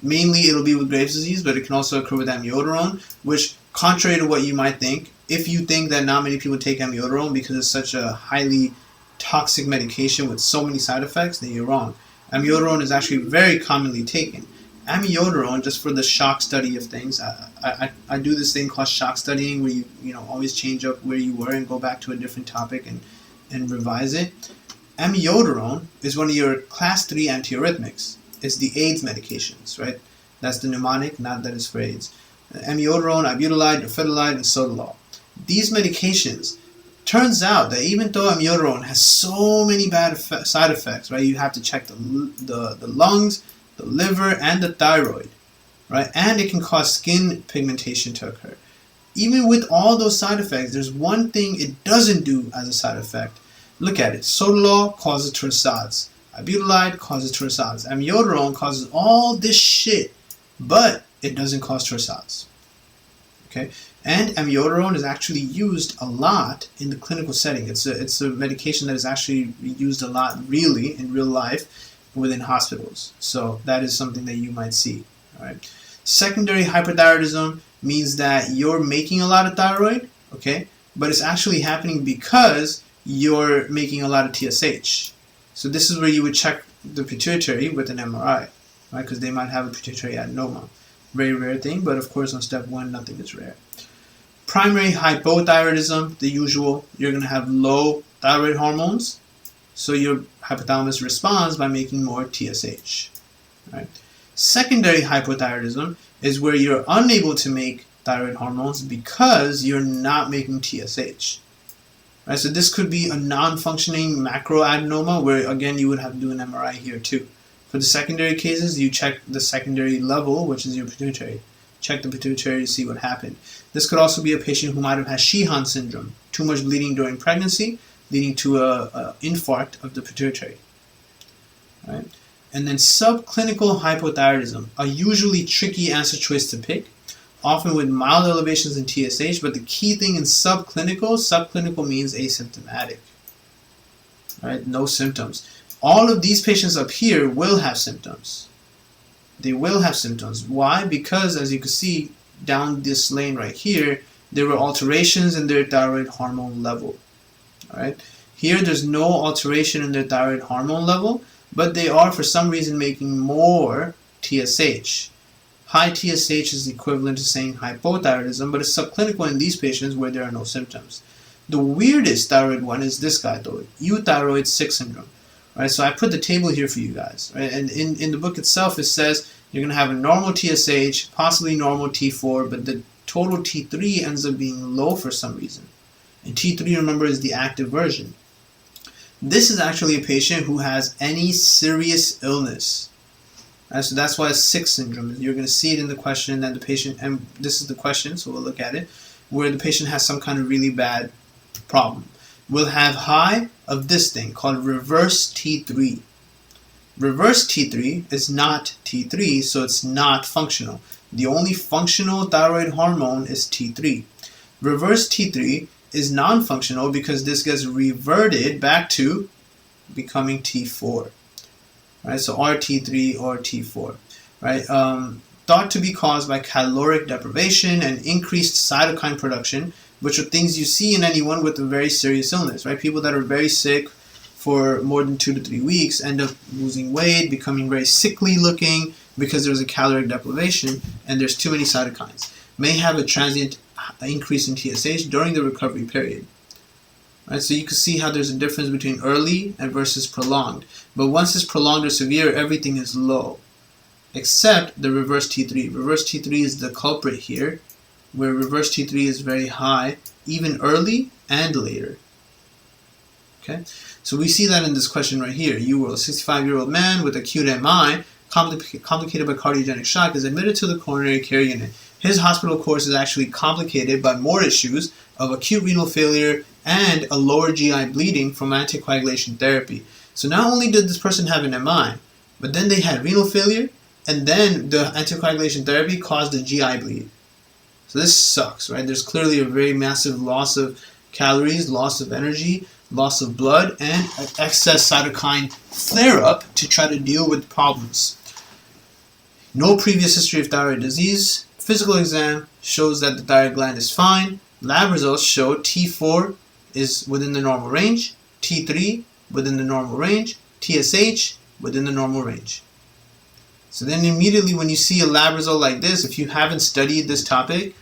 Mainly it'll be with Graves' disease, but it can also occur with amiodarone, which, contrary to what you might think, if you think that not many people take amiodarone because it's such a highly toxic medication with so many side effects, then you're wrong. Amiodarone is actually very commonly taken. Amiodarone, just for the shock study of things, I do this thing called shock studying, where you always change up where you were and go back to a different topic and revise it. Amiodarone is one of your class 3 antiarrhythmics. It's the AIDS medications, right? That's the mnemonic, not that it's for AIDS. Amiodarone, ibutylide, dofetilide, and sotalol. These medications, turns out that even though amiodarone has so many bad side effects, right? You have to check the lungs, the liver, and the thyroid, right? And it can cause skin pigmentation to occur. Even with all those side effects, there's one thing it doesn't do as a side effect. Look at it. Sotalol causes torsades. Ibutylide causes torsades. Amiodarone causes all this shit, but it doesn't cause torsades. Okay? And amiodarone is actually used a lot in the clinical setting. It's a medication that is actually used a lot, really, in real life within hospitals. So that is something that you might see. All right? Secondary hyperthyroidism means that you're making a lot of thyroid, okay, but it's actually happening because you're making a lot of TSH. So this is where you would check the pituitary with an MRI, right? Because they might have a pituitary adenoma. Very rare thing, but of course on step 1, nothing is rare. Primary hypothyroidism, the usual, you're going to have low thyroid hormones, so your hypothalamus responds by making more TSH, right? Secondary hypothyroidism is where you're unable to make thyroid hormones because you're not making TSH. Right, so this could be a non-functioning macroadenoma where, again, you would have to do an MRI here too. For the secondary cases, you check the secondary level, which is your pituitary. Check the pituitary to see what happened. This could also be a patient who might have had Sheehan syndrome, too much bleeding during pregnancy, leading to an infarct of the pituitary. Right? And then subclinical hypothyroidism, a usually tricky answer choice to pick, often with mild elevations in TSH, but the key thing in subclinical means asymptomatic, right? No symptoms. All of these patients up here will have symptoms. They will have symptoms. Why? Because, as you can see down this lane right here, there were alterations in their thyroid hormone level. All right? Here, there's no alteration in their thyroid hormone level, but they are, for some reason, making more TSH. High TSH is equivalent to saying hypothyroidism, but it's subclinical in these patients where there are no symptoms. The weirdest thyroid one is this guy, though, euthyroid 6 syndrome. Right, so I put the table here for you guys. Right? And in the book itself, it says you're going to have a normal TSH, possibly normal T4, but the total T3 ends up being low for some reason. And T3, remember, is the active version. This is actually a patient who has any serious illness. So that's why it's 6 syndrome. You're going to see it in the question that the patient, and this is the question, so we'll look at it, where the patient has some kind of really bad problem. We'll have high of this thing called reverse T3. Reverse T3 is not T3, so it's not functional. The only functional thyroid hormone is T3. Reverse T3 is non-functional because this gets reverted back to becoming T4. Right, so RT3 or T4, right? Thought to be caused by caloric deprivation and increased cytokine production, which are things you see in anyone with a very serious illness, right? People that are very sick for more than 2 to 3 weeks end up losing weight, becoming very sickly looking because there's a caloric deprivation and there's too many cytokines. May have a transient increase in TSH during the recovery period. Right, so you can see how there's a difference between early and versus prolonged. But once it's prolonged or severe, everything is low, except the reverse T3. Reverse T3 is the culprit here, where reverse T3 is very high, even early and later. Okay, so we see that in this question right here. You were a 65-year-old man with acute MI, complicated by cardiogenic shock, is admitted to the coronary care unit. His hospital course is actually complicated by more issues of acute renal failure and a lower GI bleeding from anticoagulation therapy. So not only did this person have an MI, but then they had renal failure, and then the anticoagulation therapy caused a GI bleed. So this sucks, right? There's clearly a very massive loss of calories, loss of energy, loss of blood, and an excess cytokine flare-up to try to deal with problems. No previous history of thyroid disease. Physical exam shows that the thyroid gland is fine. Lab results show T4 is within the normal range, T3 within the normal range, TSH within the normal range. So then immediately when you see a lab result like this, if you haven't studied this topic,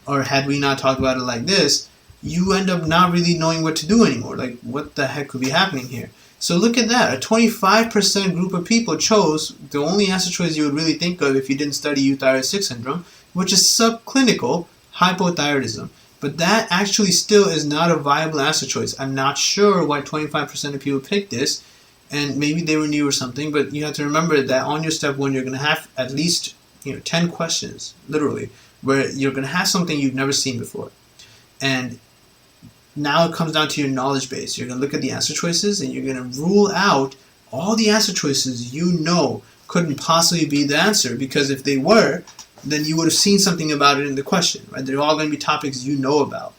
or had we not talked about it like this, you end up not really knowing what to do anymore. Like, what the heck could be happening here? So look at that. A 25% group of people chose the only answer choice you would really think of if you didn't study euthyroid 6 syndrome, which is subclinical hypothyroidism. But that actually still is not a viable answer choice. I'm not sure why 25% of people picked this, and maybe they were new or something, but you have to remember that on your step 1, you're going to have at least 10 questions, literally, where you're going to have something you've never seen before. And now it comes down to your knowledge base. You're going to look at the answer choices, and you're going to rule out all the answer choices you know couldn't possibly be the answer, because if they were, then you would have seen something about it in the question, right? They're all going to be topics you know about.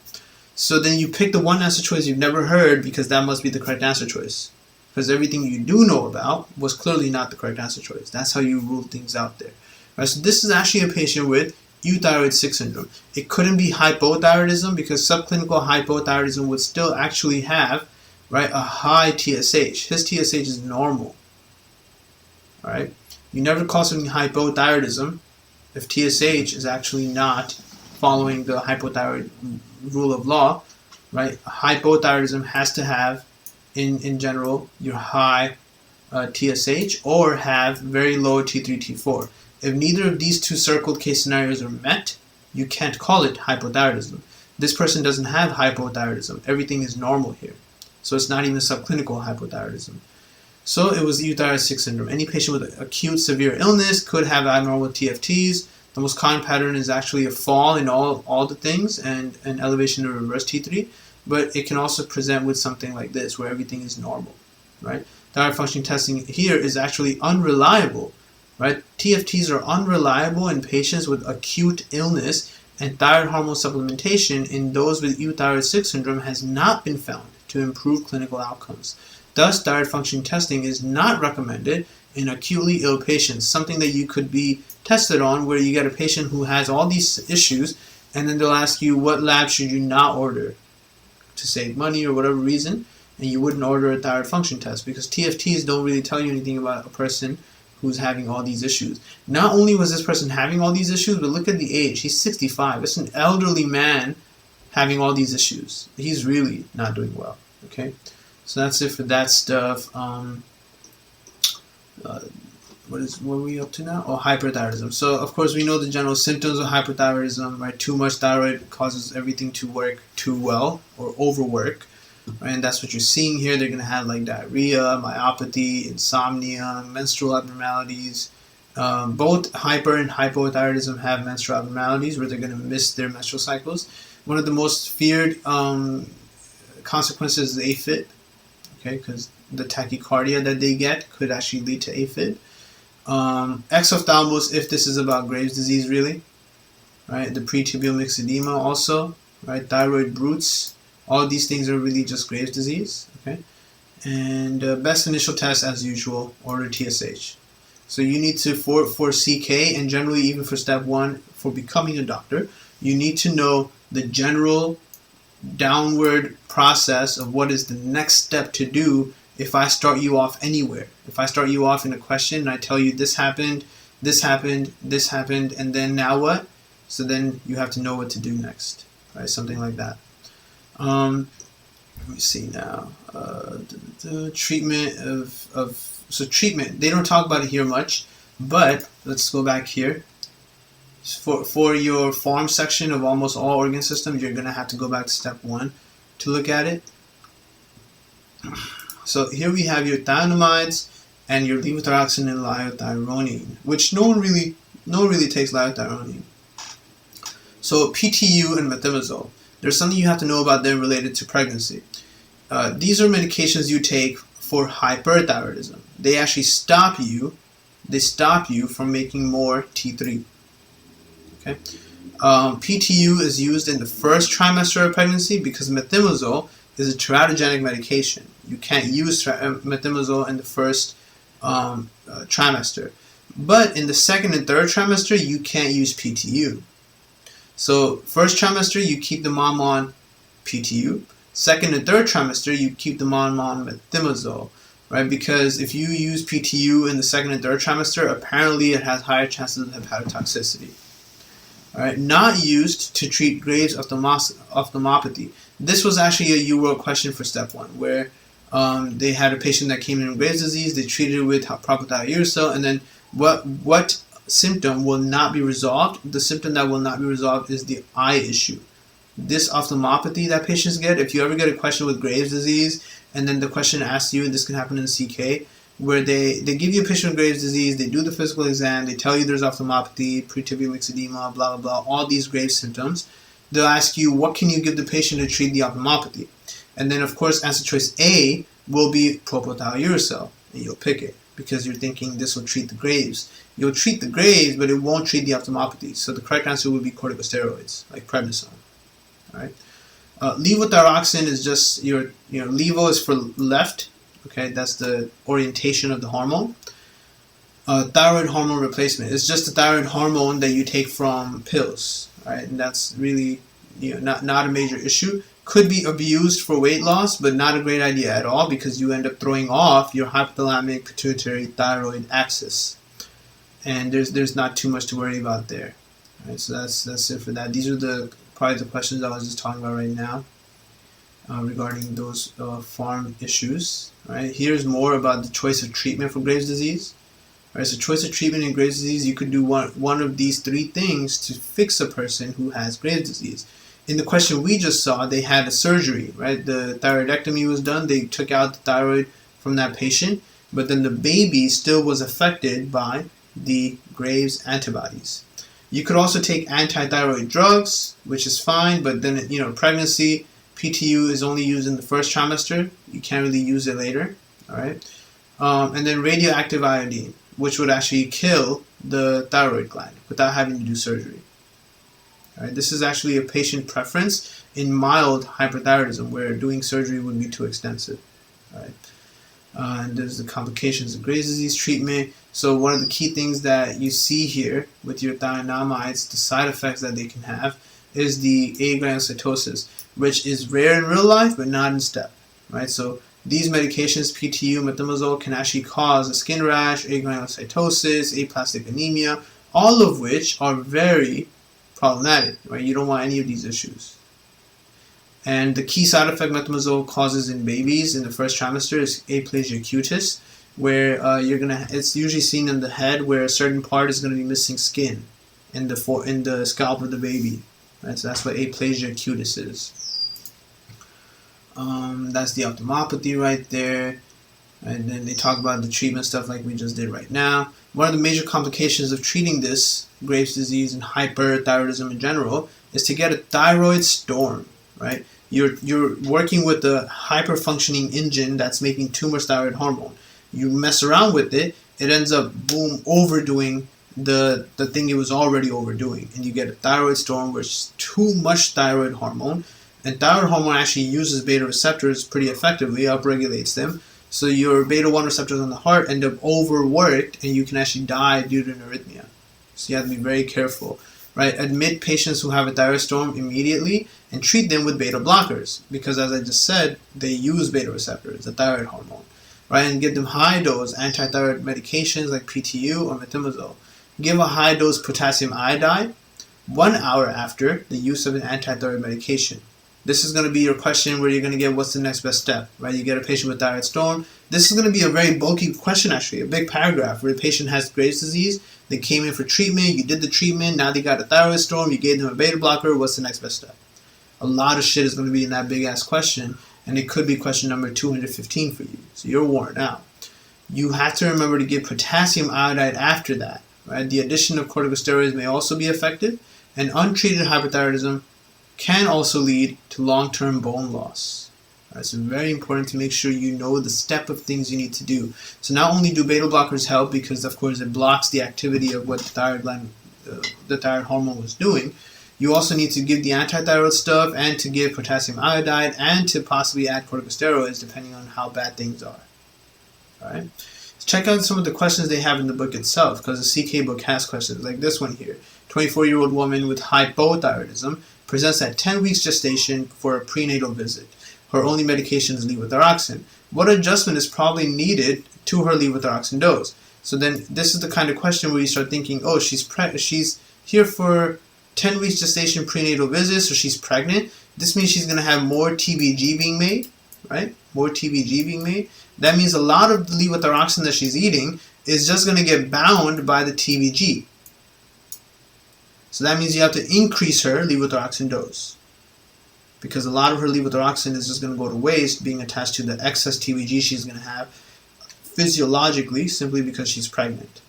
So then you pick the one answer choice you've never heard because that must be the correct answer choice. Because everything you do know about was clearly not the correct answer choice. That's how you rule things out there. Right? So this is actually a patient with euthyroid 6 syndrome. It couldn't be hypothyroidism because subclinical hypothyroidism would still actually have, right, a high TSH. His TSH is normal. All right? You never call something hypothyroidism if TSH is actually not following the hypothyroid rule of law, right? Hypothyroidism has to have, in general, your high TSH or have very low T3, T4. If neither of these two circled case scenarios are met, you can't call it hypothyroidism. This person doesn't have hypothyroidism. Everything is normal here. So it's not even subclinical hypothyroidism. So it was euthyroid 6 syndrome. Any patient with acute severe illness could have abnormal TFTs. The most common pattern is actually a fall in all the things and an elevation of reverse T3, but it can also present with something like this where everything is normal, right? Thyroid function testing here is actually unreliable, right? TFTs are unreliable in patients with acute illness, and thyroid hormone supplementation in those with euthyroid 6 syndrome has not been found to improve clinical outcomes. Thus, thyroid function testing is not recommended in acutely ill patients, something that you could be tested on where you get a patient who has all these issues and then they'll ask you what lab should you not order to save money or whatever reason, and you wouldn't order a thyroid function test because TFTs don't really tell you anything about a person who's having all these issues. Not only was this person having all these issues, but look at the age. He's 65. It's an elderly man having all these issues. He's really not doing well, okay? So that's it for that stuff. What are we up to now? Oh, hyperthyroidism. So, of course, we know the general symptoms of hyperthyroidism, right? Too much thyroid causes everything to work too well or overwork. right? And that's what you're seeing here. They're going to have like diarrhea, myopathy, insomnia, menstrual abnormalities. Both hyper and hypothyroidism have menstrual abnormalities where they're going to miss their menstrual cycles. One of the most feared consequences is AFib, okay, because the tachycardia that they get could actually lead to AFib. Exophthalmos, if this is about Graves' disease, really, right? The pretubular myxedema also, right? Thyroid brutes, all these things are really just Graves' disease, okay? And best initial test, as usual, order TSH. So you need to, for CK, and generally even for step 1, for becoming a doctor, you need to know the general downward process of what is the next step to do if I start you off anywhere. If I start you off in a question and I tell you this happened, this happened, this happened, and then now what? So then you have to know what to do next, right? Something like that. Let me see now. The treatment so treatment, they don't talk about it here much, but let's go back here. For your form section of almost all organ systems, you're going to have to go back to step 1 to look at it. So here we have your thionamides and your levothyroxine and liothyronine, which no one really takes liothyronine. So PTU and methimazole. There's something you have to know about them related to pregnancy. These are medications you take for hyperthyroidism. They actually stop you from making more T3. Okay. PTU is used in the first trimester of pregnancy because methimazole is a teratogenic medication. You can't use methimazole in the first trimester. But in the second and third trimester, you can't use PTU. So first trimester, you keep the mom on PTU. Second and third trimester, you keep the mom on methimazole, right? Because if you use PTU in the second and third trimester, apparently it has higher chances of hepatotoxicity. All right, not used to treat Graves' ophthalmopathy. This was actually a UWorld question for step 1, where they had a patient that came in with Graves' disease. They treated it with propylthiouracil, and then what symptom will not be resolved? The symptom that will not be resolved is the eye issue. This ophthalmopathy that patients get, if you ever get a question with Graves' disease, and then the question asks you, and this can happen in CK, where they give you a patient with Graves' disease, they do the physical exam, they tell you there's ophthalmopathy, pretubular myxedema, blah, blah, blah, all these Graves' symptoms. They'll ask you, what can you give the patient to treat the ophthalmopathy? And then, of course, answer choice A will be propylthiouracil, and you'll pick it because you're thinking this will treat the Graves. You'll treat the Graves, but it won't treat the ophthalmopathy. So the correct answer would be corticosteroids, like prednisone. All right. Levothyroxine is just levo is for left. Okay, that's the orientation of the hormone. Thyroid hormone replacement is just the thyroid hormone that you take from pills, right? And that's really not a major issue. Could be abused for weight loss, but not a great idea at all because you end up throwing off your hypothalamic pituitary thyroid axis, and there's not too much to worry about there. All right, so that's it for that. These are probably the questions I was just talking about right now regarding those farm issues. Right, here's more about the choice of treatment for Graves' disease. All right, so choice of treatment in Graves' disease, you could do one of these 3 things to fix a person who has Graves' disease. In the question we just saw, they had a surgery, right? The thyroidectomy was done. They took out the thyroid from that patient, but then the baby still was affected by the Graves' antibodies. You could also take anti-thyroid drugs, which is fine, but then, pregnancy, PTU is only used in the first trimester. You can't really use it later, all right? And then radioactive iodine, which would actually kill the thyroid gland without having to do surgery. All right, this is actually a patient preference in mild hyperthyroidism where doing surgery would be too extensive. All right. And there's the complications of Graves' disease treatment. So one of the key things that you see here with your thionamides, the side effects that they can have, is the agranulocytosis, which is rare in real life but not in STEP. Right. So these medications, PTU, methimazole, can actually cause a skin rash, agranulocytosis, aplastic anemia, all of which are very problematic. Right. You don't want any of these issues. And the key side effect methimazole causes in babies in the first trimester is aplasia cutis, where it's usually seen in the head where a certain part is going to be missing skin in the scalp of the baby. Right? So that's what aplasia cutis is. That's the ophthalmopathy right there. And then they talk about the treatment stuff like we just did right now. One of the major complications of treating this Graves' disease and hyperthyroidism in general is to get a thyroid storm, right? You're working with a hyper-functioning engine that's making too much thyroid hormone. You mess around with it, it ends up, boom, overdoing the thing it was already overdoing. And you get a thyroid storm, which is too much thyroid hormone. And thyroid hormone actually uses beta receptors pretty effectively, upregulates them. So your beta-1 receptors on the heart end up overworked, and you can actually die due to an arrhythmia. So you have to be very careful, right? Admit patients who have a thyroid storm immediately and treat them with beta blockers, because as I just said, they use beta receptors, the thyroid hormone, right? And give them high-dose antithyroid medications like PTU or methimazole. Give a high-dose potassium iodide 1 hour after the use of an antithyroid medication. This is going to be your question where you're going to get what's the next best step, right? You get a patient with thyroid storm. This is going to be a very bulky question, actually, a big paragraph where the patient has Graves' disease. They came in for treatment. You did the treatment. Now they got a thyroid storm. You gave them a beta blocker. What's the next best step? A lot of shit is going to be in that big-ass question, and it could be question number 215 for you. So you're worn out. You have to remember to give potassium iodide after that, right? The addition of corticosteroids may also be effective, and untreated hyperthyroidism can also lead to long-term bone loss. Right, so very important to make sure you know the step of things you need to do. So not only do beta blockers help because, of course, it blocks the activity of what the thyroid hormone was doing, you also need to give the antithyroid stuff and to give potassium iodide and to possibly add corticosteroids depending on how bad things are. All right. Check out some of the questions they have in the book itself, because the CK book has questions like this one here. 24-year-old woman with hypothyroidism presents at 10 weeks gestation for a prenatal visit. Her only medication is levothyroxine. What adjustment is probably needed to her levothyroxine dose? So then this is the kind of question where you start thinking, oh, she's here for 10 weeks gestation prenatal visit, so she's pregnant. This means she's going to have more TBG being made, right? More TBG being made. That means a lot of the levothyroxine that she's eating is just going to get bound by the TBG. So that means you have to increase her levothyroxine dose, because a lot of her levothyroxine is just going to go to waste being attached to the excess TBG she's going to have physiologically simply because she's pregnant.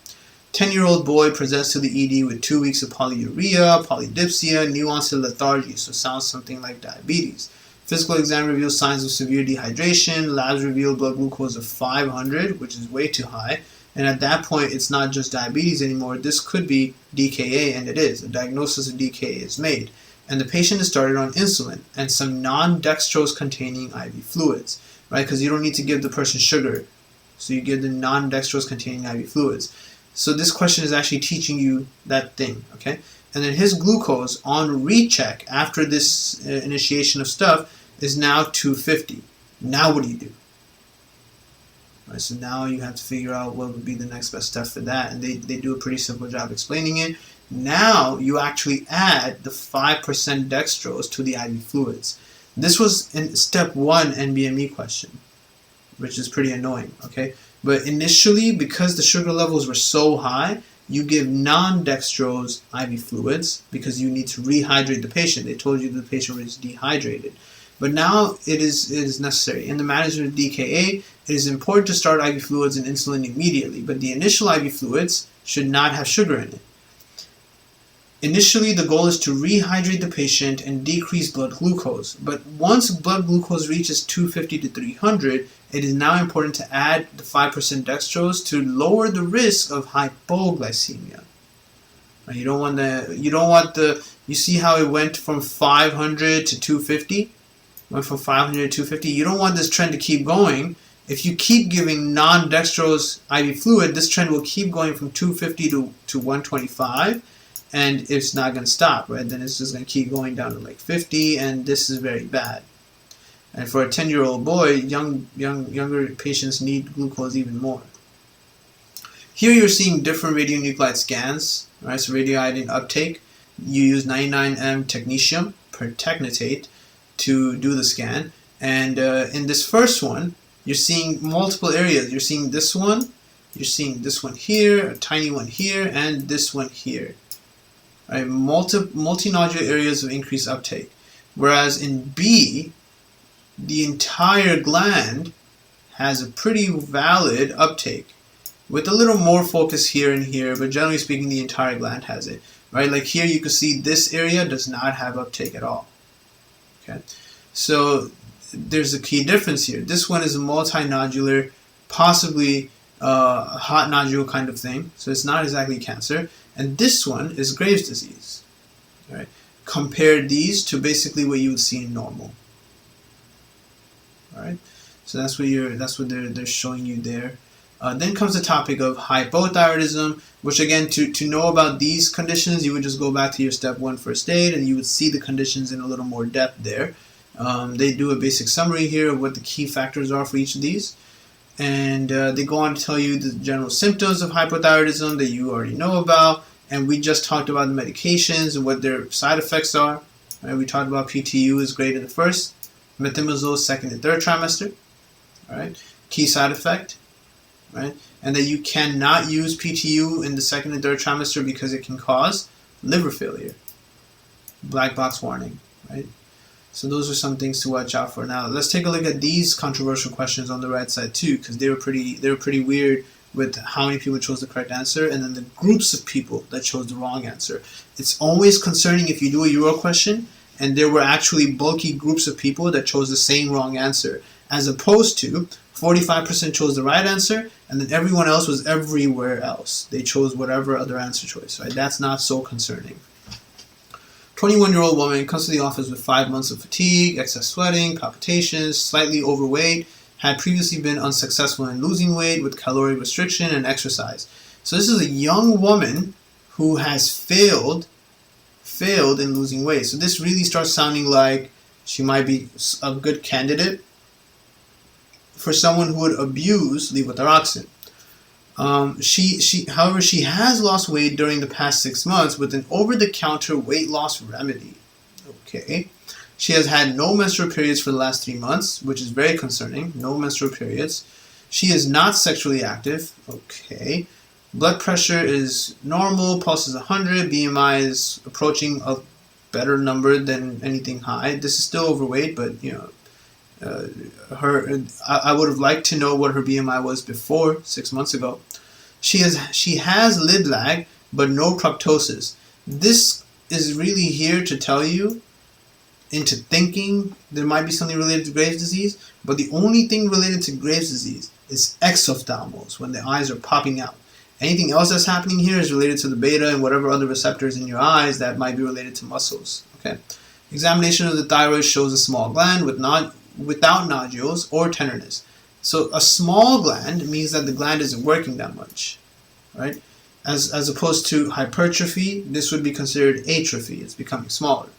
10-year-old boy presents to the ED with 2 weeks of polyuria, polydipsia, new onset lethargy, so sounds something like diabetes. Physical exam reveals signs of severe dehydration. Labs reveal blood glucose of 500, which is way too high. And at that point, it's not just diabetes anymore. This could be DKA, and it is. A diagnosis of DKA is made. And the patient is started on insulin and some non-dextrose-containing IV fluids, right? Because you don't need to give the person sugar. So you give the non-dextrose-containing IV fluids. So this question is actually teaching you that thing, okay? And then his glucose on recheck after this initiation of stuff is now 250. Now what do you do? Right, so now you have to figure out what would be the next best step for that. And they do a pretty simple job explaining it. Now you actually add the 5% dextrose to the IV fluids. This was in step 1 NBME question, which is pretty annoying, okay? But initially, because the sugar levels were so high, you give non-dextrose IV fluids because you need to rehydrate the patient. They told you the patient was dehydrated. But now it is necessary. In the management of DKA, it is important to start IV fluids and insulin immediately, but the initial IV fluids should not have sugar in it. Initially, the goal is to rehydrate the patient and decrease blood glucose. But once blood glucose reaches 250 to 300, it is now important to add the 5% dextrose to lower the risk of hypoglycemia. You don't want the, you see how it went from 500 to 250? Went from 500 to 250. You don't want this trend to keep going. If you keep giving non-dextrose IV fluid, this trend will keep going from 250 to 125, and it's not going to stop, right? Then it's just going to keep going down to like 50, and this is very bad. And for a 10-year-old boy, younger patients need glucose even more. Here you're seeing different radionuclide scans, right? So radioiodine uptake. You use 99M technetium per technetate to do the scan. And in this first one, you're seeing multiple areas. You're seeing this one, you're seeing this one here, a tiny one here, and this one here. Right? Multinodular areas of increased uptake. Whereas in B, the entire gland has a pretty valid uptake, with a little more focus here and here, but generally speaking, the entire gland has it, right? Like here, you can see this area does not have uptake at all. Okay, so there's a key difference here. This one is a multinodular, possibly a hot nodule kind of thing, so it's not exactly cancer. And this one is Graves' disease. Right? Compare these to basically what you would see in normal. All right, so that's what they're showing you there. Then comes the topic of hypothyroidism, which again, to know about these conditions, you would just go back to your step 1 first aid, and you would see the conditions in a little more depth there. They do a basic summary here of what the key factors are for each of these, and they go on to tell you the general symptoms of hypothyroidism that you already know about, and we just talked about the medications and what their side effects are. Right? We talked about PTU is great in the first, methimazole second and third trimester. All right, key side effect. Right? And that you cannot use PTU in the second and third trimester because it can cause liver failure. Black box warning, right? So those are some things to watch out for. Now let's take a look at these controversial questions on the right side too, because they were pretty weird with how many people chose the correct answer and then the groups of people that chose the wrong answer. It's always concerning if you do a Euro question and there were actually bulky groups of people that chose the same wrong answer, as opposed to 45% chose the right answer, and then everyone else was everywhere else. They chose whatever other answer choice, right? That's not so concerning. 21-year-old woman comes to the office with 5 months of fatigue, excess sweating, palpitations, slightly overweight, had previously been unsuccessful in losing weight with caloric restriction and exercise. So this is a young woman who has failed in losing weight. So this really starts sounding like she might be a good candidate for someone who would abuse levothyroxine. However, she has lost weight during the past 6 months with an over-the-counter weight loss remedy. Okay. She has had no menstrual periods for the last 3 months, which is very concerning. No menstrual periods. She is not sexually active. Okay. Blood pressure is normal. Pulse is 100. BMI is approaching a better number than anything high. This is still overweight, but you know, I would have liked to know what her BMI was before 6 months ago. She has lid lag, but no proptosis. This is really here to tell you into thinking there might be something related to Graves' disease, but the only thing related to Graves' disease is exophthalmos, when the eyes are popping out. Anything else that's happening here is related to the beta and whatever other receptors in your eyes that might be related to muscles. Okay. Examination of the thyroid shows a small gland without nodules or tenderness. So a small gland means that the gland isn't working that much, right? As opposed to hypertrophy, this would be considered atrophy. It's becoming smaller.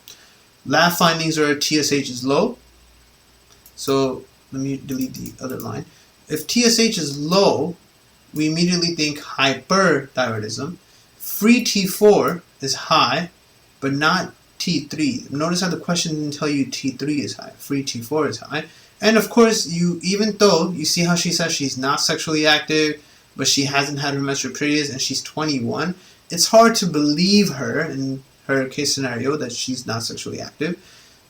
Lab findings are TSH is low. So let me delete the other line. If TSH is low, we immediately think hyperthyroidism. Free T4 is high, but not T3. Notice how the question didn't tell you T3 is high. Free T4 is high. And of course, even though you see how she says she's not sexually active, but she hasn't had her menstrual periods and she's 21, it's hard to believe her in her case scenario that she's not sexually active.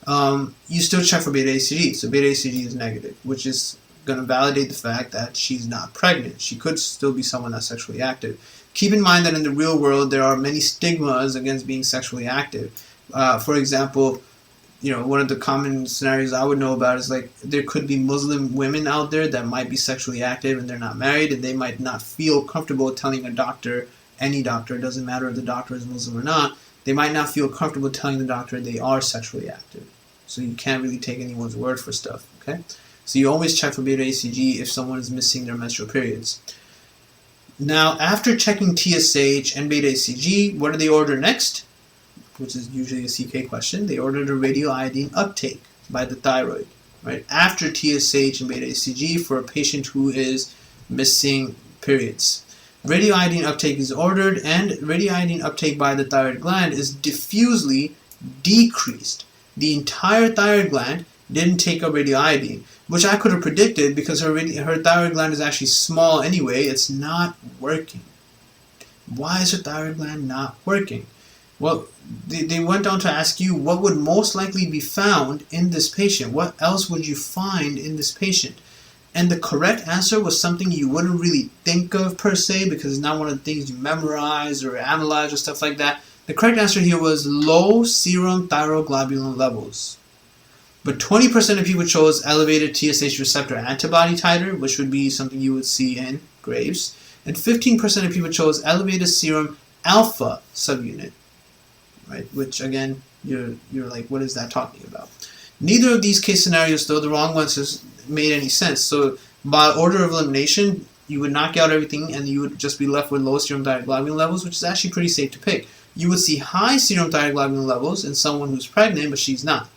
You still check for beta HCG. So beta HCG is negative, which is going to validate the fact that she's not pregnant. She could still be someone that's sexually active. Keep in mind that in the real world, there are many stigmas against being sexually active. For example, you know, one of the common scenarios I would know about is like there could be Muslim women out there that might be sexually active and they're not married, and they might not feel comfortable telling a doctor, any doctor, it doesn't matter if the doctor is Muslim or not, they might not feel comfortable telling the doctor they are sexually active. So you can't really take anyone's word for stuff, okay? So you always check for beta HCG if someone is missing their menstrual periods. Now, after checking TSH and beta HCG, what do they order next? Which is usually a CK question. They ordered a radioiodine uptake by the thyroid, right? After TSH and beta HCG for a patient who is missing periods. Radioiodine uptake is ordered, and radioiodine uptake by the thyroid gland is diffusely decreased. The entire thyroid gland didn't take up radioiodine, which I could have predicted because her thyroid gland is actually small anyway. It's not working. Why is her thyroid gland not working? Well, they went on to ask you what would most likely be found in this patient. What else would you find in this patient? And the correct answer was something you wouldn't really think of per se, because it's not one of the things you memorize or analyze or stuff like that. The correct answer here was low serum thyroglobulin levels. But 20% of people chose elevated TSH receptor antibody titer, which would be something you would see in Graves. And 15% of people chose elevated serum alpha subunit, right? Which again, you're like, what is that talking about? Neither of these case scenarios, though, the wrong ones, has made any sense. So by order of elimination, you would knock out everything and you would just be left with low serum thyroglobulin levels, which is actually pretty safe to pick. You would see high serum thyroglobulin levels in someone who's pregnant, but she's not.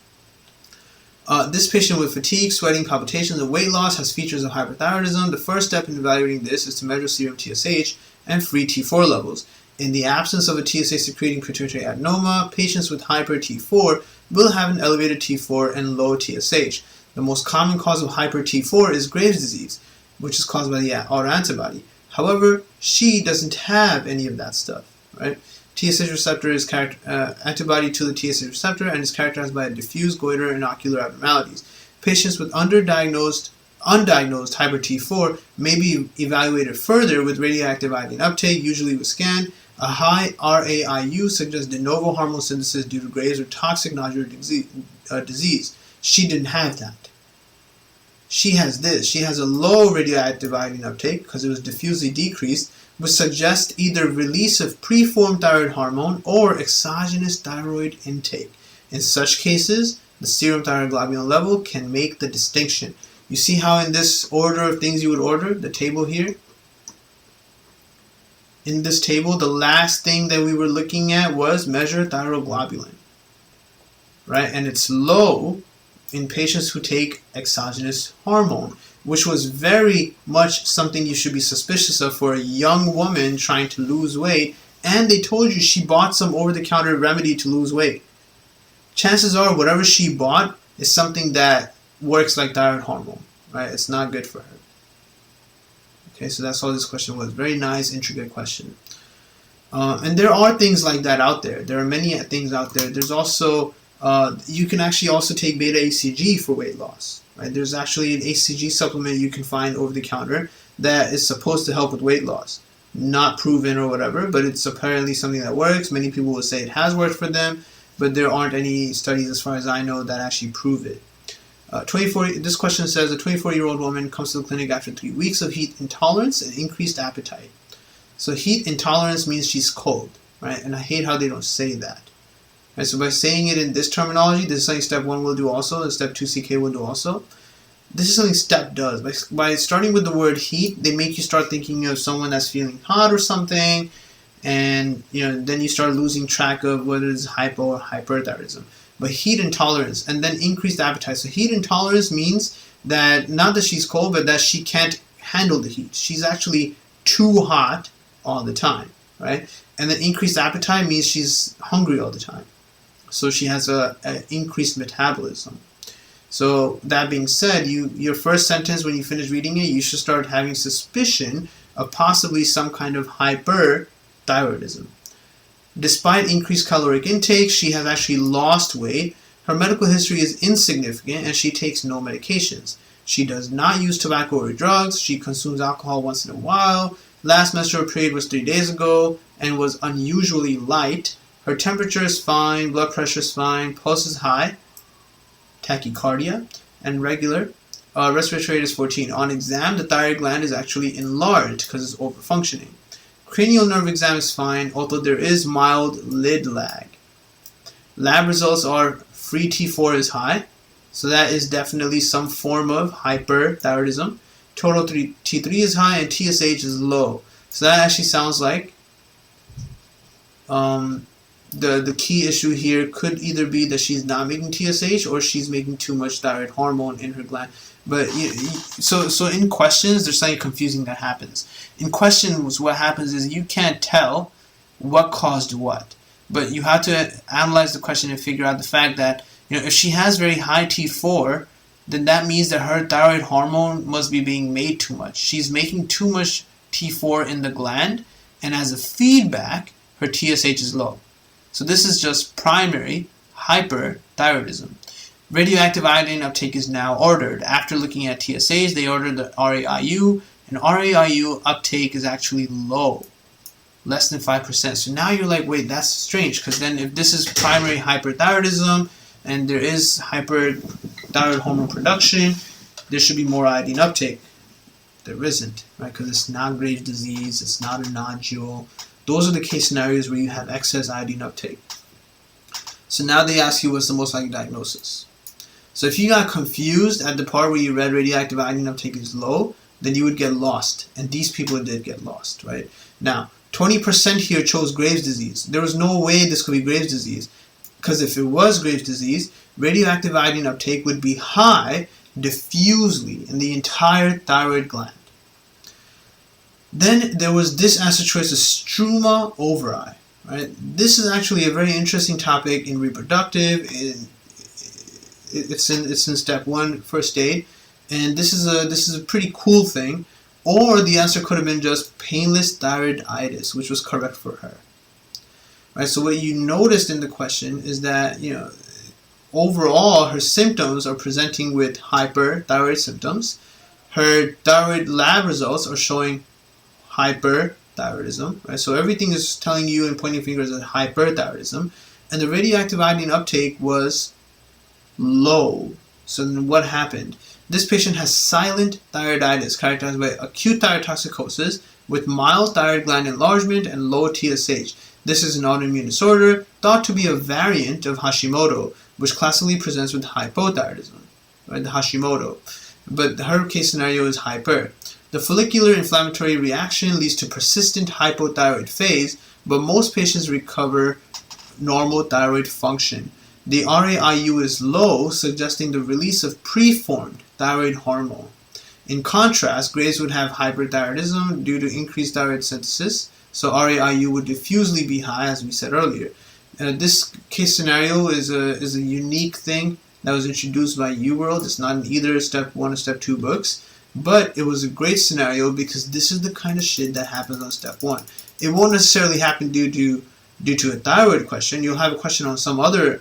This patient with fatigue, sweating, palpitations, and weight loss has features of hyperthyroidism. The first step in evaluating this is to measure serum TSH and free T4 levels. In the absence of a TSH-secreting pituitary adenoma, patients with hyper T4 will have an elevated T4 and low TSH. The most common cause of hyper T4 is Graves' disease, which is caused by the autoantibody. However, she doesn't have any of that stuff, right? TSH receptor is antibody to the TSH receptor and is characterized by a diffuse goiter and ocular abnormalities. Patients with undiagnosed hyper T4 may be evaluated further with radioactive iodine uptake, usually with scan. A high RAIU suggests de novo hormone synthesis due to Graves' or toxic nodular disease. She didn't have that. She has this. She has a low radioactive iodine uptake because it was diffusely decreased, which suggests either release of preformed thyroid hormone or exogenous thyroid intake. In such cases, the serum thyroglobulin level can make the distinction. You see how in this order of things you would order, the table here? In this table, the last thing that we were looking at was measure thyroglobulin, right? And it's low in patients who take exogenous hormone, which was very much something you should be suspicious of for a young woman trying to lose weight, and they told you she bought some over-the-counter remedy to lose weight. Chances are whatever she bought is something that works like thyroid hormone, right? It's not good for her. Okay, so that's all this question was. Very nice, intricate question. And there are things like that out there. There are many things out there. There's also, you can actually also take beta HCG for weight loss. Right? There's actually an HCG supplement you can find over the counter that is supposed to help with weight loss. Not proven or whatever, but it's apparently something that works. Many people will say it has worked for them, but there aren't any studies, as far as I know, that actually prove it. This question says, a 24-year-old woman comes to the clinic after 3 weeks of heat intolerance and increased appetite. So heat intolerance means she's cold, right? And I hate how they don't say that. Right, so by saying it in this terminology, this is something step 1 will do also, and step 2 CK will do also. This is something step does. By starting with the word heat, they make you start thinking of someone that's feeling hot or something, and then you start losing track of whether it's hypo or hyperthyroidism. But heat intolerance, and then increased appetite. So heat intolerance means that not that she's cold, but that she can't handle the heat. She's actually too hot all the time, right? And then increased appetite means she's hungry all the time. So she has a increased metabolism. So that being said, your first sentence when you finish reading it, you should start having suspicion of possibly some kind of hyperthyroidism. Despite increased caloric intake, she has actually lost weight. Her medical history is insignificant and she takes no medications. She does not use tobacco or drugs. She consumes alcohol once in a while. Last menstrual period was 3 days ago and was unusually light. Her temperature is fine, blood pressure is fine, pulse is high, tachycardia, and regular. Respiratory rate is 14. On exam, the thyroid gland is actually enlarged because it's overfunctioning. Cranial nerve exam is fine, although there is mild lid lag. Lab results are free T4 is high, so that is definitely some form of hyperthyroidism. Total T3 is high and TSH is low. So that actually sounds like the key issue here could either be that she's not making TSH or she's making too much thyroid hormone in her gland. But so in questions, there's something confusing that happens. In questions, what happens is you can't tell what caused what, but you have to analyze the question and figure out the fact that if she has very high T4, then that means that her thyroid hormone must be being made too much. She's making too much T4 in the gland, and as a feedback, her TSH is low. So this is just primary hyperthyroidism. Radioactive iodine uptake is now ordered. After looking at TSAs, they ordered the RAIU, and RAIU uptake is actually low, less than 5%. So now you're like, wait, that's strange, because then if this is primary hyperthyroidism and there is hyperthyroid hormone production, there should be more iodine uptake. There isn't, right? Because it's not Graves' disease, it's not a nodule. Those are the case scenarios where you have excess iodine uptake. So now they ask you what's the most likely diagnosis. So if you got confused at the part where you read radioactive iodine uptake is low, then you would get lost. And these people did get lost, right? Now, 20% here chose Graves' disease. There was no way this could be Graves' disease. Because if it was Graves' disease, radioactive iodine uptake would be high diffusely in the entire thyroid gland. Then there was this answer choice of struma overi. Right? This is actually a very interesting topic in reproductive. It's in step 1, first aid, and this is a pretty cool thing. Or the answer could have been just painless thyroiditis, which was correct for her. Right? So what you noticed in the question is that overall her symptoms are presenting with hyperthyroid symptoms. Her thyroid lab results are showing hyperthyroidism. Right? So everything is telling you and pointing fingers at hyperthyroidism, and the radioactive iodine uptake was low. So then what happened? This patient has silent thyroiditis characterized by acute thyrotoxicosis with mild thyroid gland enlargement and low TSH. This is an autoimmune disorder thought to be a variant of Hashimoto, which classically presents with hypothyroidism, right? The Hashimoto. But her case scenario is hyper. The follicular inflammatory reaction leads to persistent hypothyroid phase, but most patients recover normal thyroid function. The RAIU is low, suggesting the release of preformed thyroid hormone. In contrast, Graves would have hyperthyroidism due to increased thyroid synthesis, so RAIU would diffusely be high, as we said earlier. This case scenario is a unique thing that was introduced by UWorld. It's not in either step 1 or step 2 books, but it was a great scenario because this is the kind of shit that happens on step 1. It won't necessarily happen due to a thyroid question. You'll have a question on some other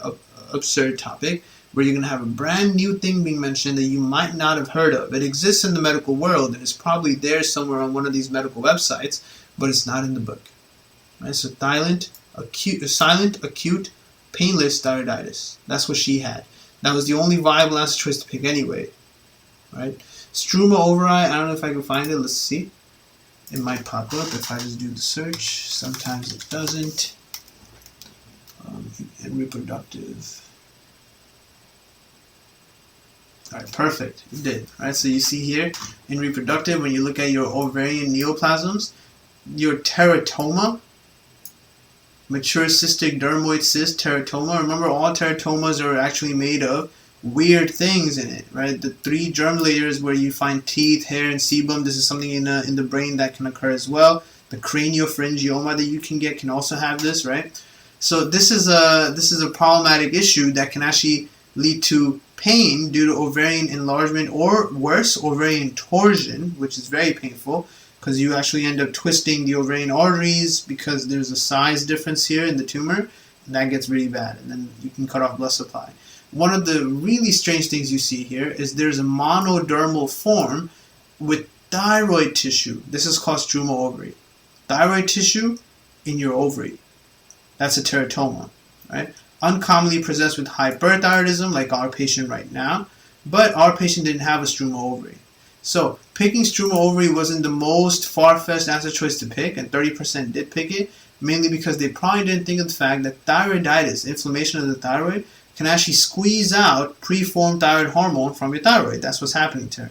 absurd topic where you're going to have a brand new thing being mentioned that you might not have heard of. It exists in the medical world and it's probably there somewhere on one of these medical websites, but it's not in the book. Right? So silent, acute, painless thyroiditis. That's what she had. That was the only viable answer choice to pick anyway. Right? Struma overi, I don't know if I can find it. Let's see. It might pop up if I just do the search. Sometimes it doesn't. And reproductive. Alright, perfect. It did. Alright, so you see here in reproductive, when you look at your ovarian neoplasms, your teratoma, mature cystic dermoid cyst teratoma. Remember, all teratomas are actually made of weird things in it, right? The 3 germ layers where you find teeth, hair, and sebum. This is something in the brain that can occur as well. The craniopharyngioma that you can get can also have this, right? So this is a problematic issue that can actually lead to pain due to ovarian enlargement or worse, ovarian torsion, which is very painful because you actually end up twisting the ovarian arteries because there's a size difference here in the tumor, and that gets really bad, and then you can cut off blood supply. One of the really strange things you see here is there's a monodermal form with thyroid tissue. This is called struma overi. Thyroid tissue in your ovary. That's a teratoma, right? Uncommonly presents with hyperthyroidism, like our patient right now, but our patient didn't have a struma overi. So picking struma overi wasn't the most far-fetched answer choice to pick, and 30% did pick it, mainly because they probably didn't think of the fact that thyroiditis, inflammation of the thyroid, can actually squeeze out preformed thyroid hormone from your thyroid. That's what's happening to her.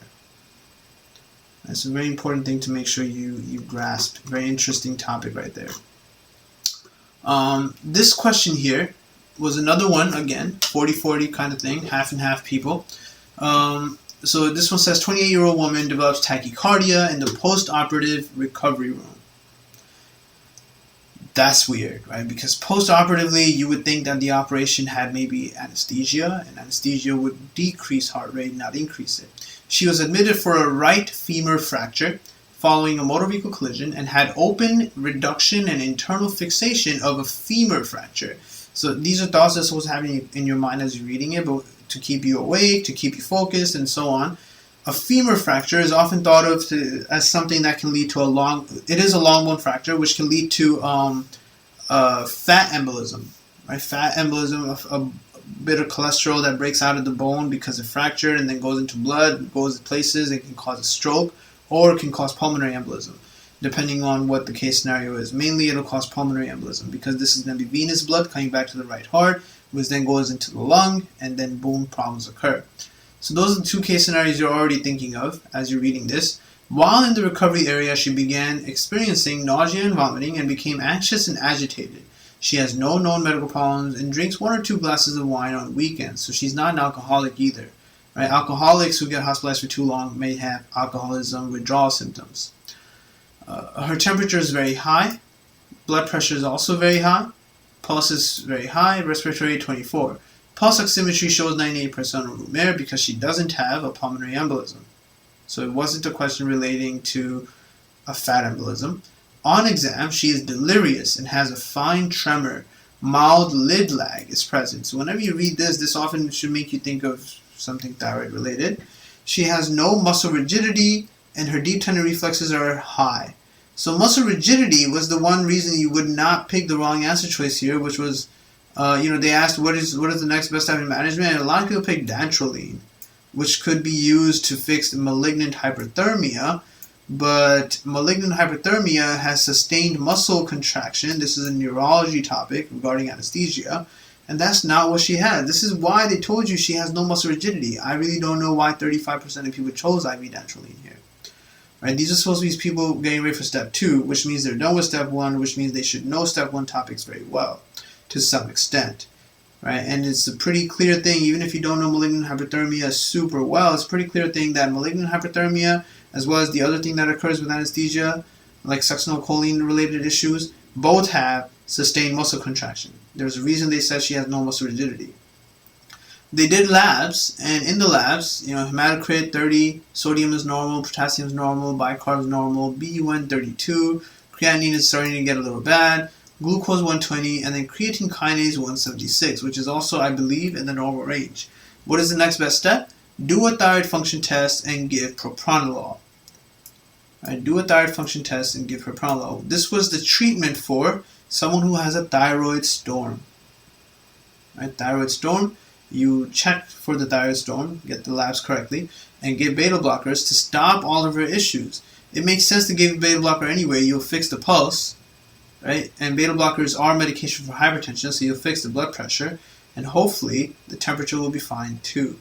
That's a very important thing to make sure you grasp. Very interesting topic right there. This question here was another one, again, 40-40 kind of thing, half and half people. So this one says, 28-year-old woman develops tachycardia in the post-operative recovery room. That's weird, right? Because post-operatively, you would think that the operation had maybe anesthesia, and anesthesia would decrease heart rate, not increase it. She was admitted for a right femur fracture. following a motor vehicle collision and had open reduction and internal fixation of a femur fracture. So these are thoughts that's what's happening in your mind as you're reading it, but to keep you awake, to keep you focused, and so on. A femur fracture is often thought of as something that can lead to it is a long bone fracture, which can lead to fat embolism, right? Fat embolism, a bit of cholesterol that breaks out of the bone because of fracture and then goes into blood, goes places, it can cause a stroke, or it can cause pulmonary embolism, depending on what the case scenario is. Mainly it'll cause pulmonary embolism because this is going to be venous blood coming back to the right heart, which then goes into the lung, and then boom, problems occur. So those are the two case scenarios you're already thinking of as you're reading this. While in the recovery area, she began experiencing nausea and vomiting and became anxious and agitated. She has no known medical problems and drinks 1 or 2 glasses of wine on weekends, so she's not an alcoholic either. Right? Alcoholics who get hospitalized for too long may have alcoholism withdrawal symptoms. Her temperature is very high, blood pressure is also very high, pulse is very high, respiratory rate 24. Pulse oximetry shows 98% of room air because she doesn't have a pulmonary embolism. So it wasn't a question relating to a fat embolism. On exam, she is delirious and has a fine tremor. Mild lid lag is present. So whenever you read this, this often should make you think of something thyroid related. She has no muscle rigidity and her deep tendon reflexes are high. So muscle rigidity was the one reason you would not pick the wrong answer choice here, which was, they asked what is the next best type of management, and a lot of people picked dantrolene, which could be used to fix malignant hyperthermia. But malignant hyperthermia has sustained muscle contraction. This is a neurology topic regarding anesthesia, and that's not what she had. This is why they told you she has no muscle rigidity. I really don't know why 35% of people chose IV dantrolene here. Right? These are supposed to be people getting ready for step 2, which means they're done with step 1, which means they should know step 1 topics very well, to some extent. Right? And it's a pretty clear thing, even if you don't know malignant hyperthermia super well, it's a pretty clear thing that malignant hyperthermia, as well as the other thing that occurs with anesthesia, like succinylcholine related issues, both have sustained muscle contraction. There's a reason they said she has no muscle rigidity. They did labs, and in the labs, hematocrit 30, sodium is normal, potassium is normal, bicarb is normal, BUN 32, creatinine is starting to get a little bad, glucose 120, and then creatine kinase 176, which is also, I believe, in the normal range. What is the next best step? Do a thyroid function test and give propranolol. Right, do a thyroid function test and give propranolol. This was the treatment for someone who has a thyroid storm. Right, thyroid storm, you check for the thyroid storm, get the labs correctly, and give beta blockers to stop all of her issues. It makes sense to give a beta blocker anyway. You'll fix the pulse, right? And beta blockers are medication for hypertension, so you'll fix the blood pressure, and hopefully the temperature will be fine too.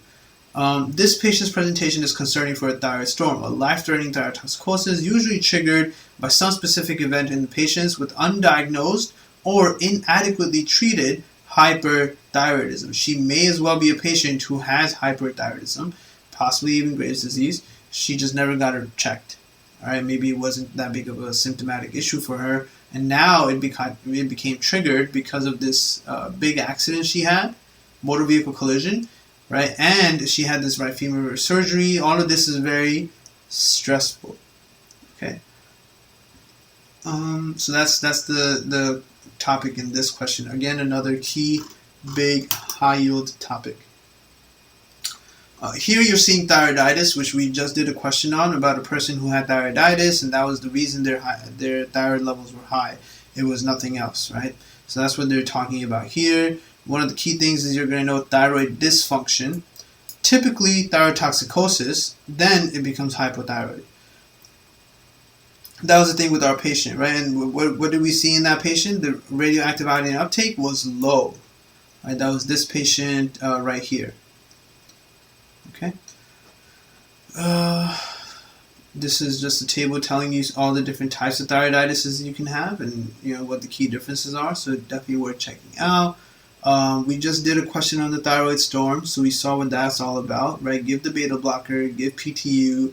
This patient's presentation is concerning for a thyroid storm, a life-threatening thyrotoxicosis usually triggered by some specific event in the patients with undiagnosed or inadequately treated hyperthyroidism. She may as well be a patient who has hyperthyroidism, possibly even Graves' disease. She just never got her checked. All right, maybe it wasn't that big of a symptomatic issue for her, and now it became triggered because of this big accident she had, motor vehicle collision. Right, and she had this right femur surgery. All of this is very stressful. Okay. So that's the topic in this question. Again, another key, big, high yield topic. Here you're seeing thyroiditis, which we just did a question on about a person who had thyroiditis, and that was the reason their thyroid levels were high. It was nothing else, right? So that's what they're talking about here. One of the key things is you're going to know thyroid dysfunction. Typically, thyrotoxicosis, then it becomes hypothyroid. That was the thing with our patient, right? And what did we see in that patient? The radioactive iodine uptake was low. Right? That was this patient right here. Okay. This is just a table telling you all the different types of thyroiditis you can have, and what the key differences are. So definitely worth checking out. We just did a question on the thyroid storm, so we saw what that's all about, right? Give the beta blocker, give PTU,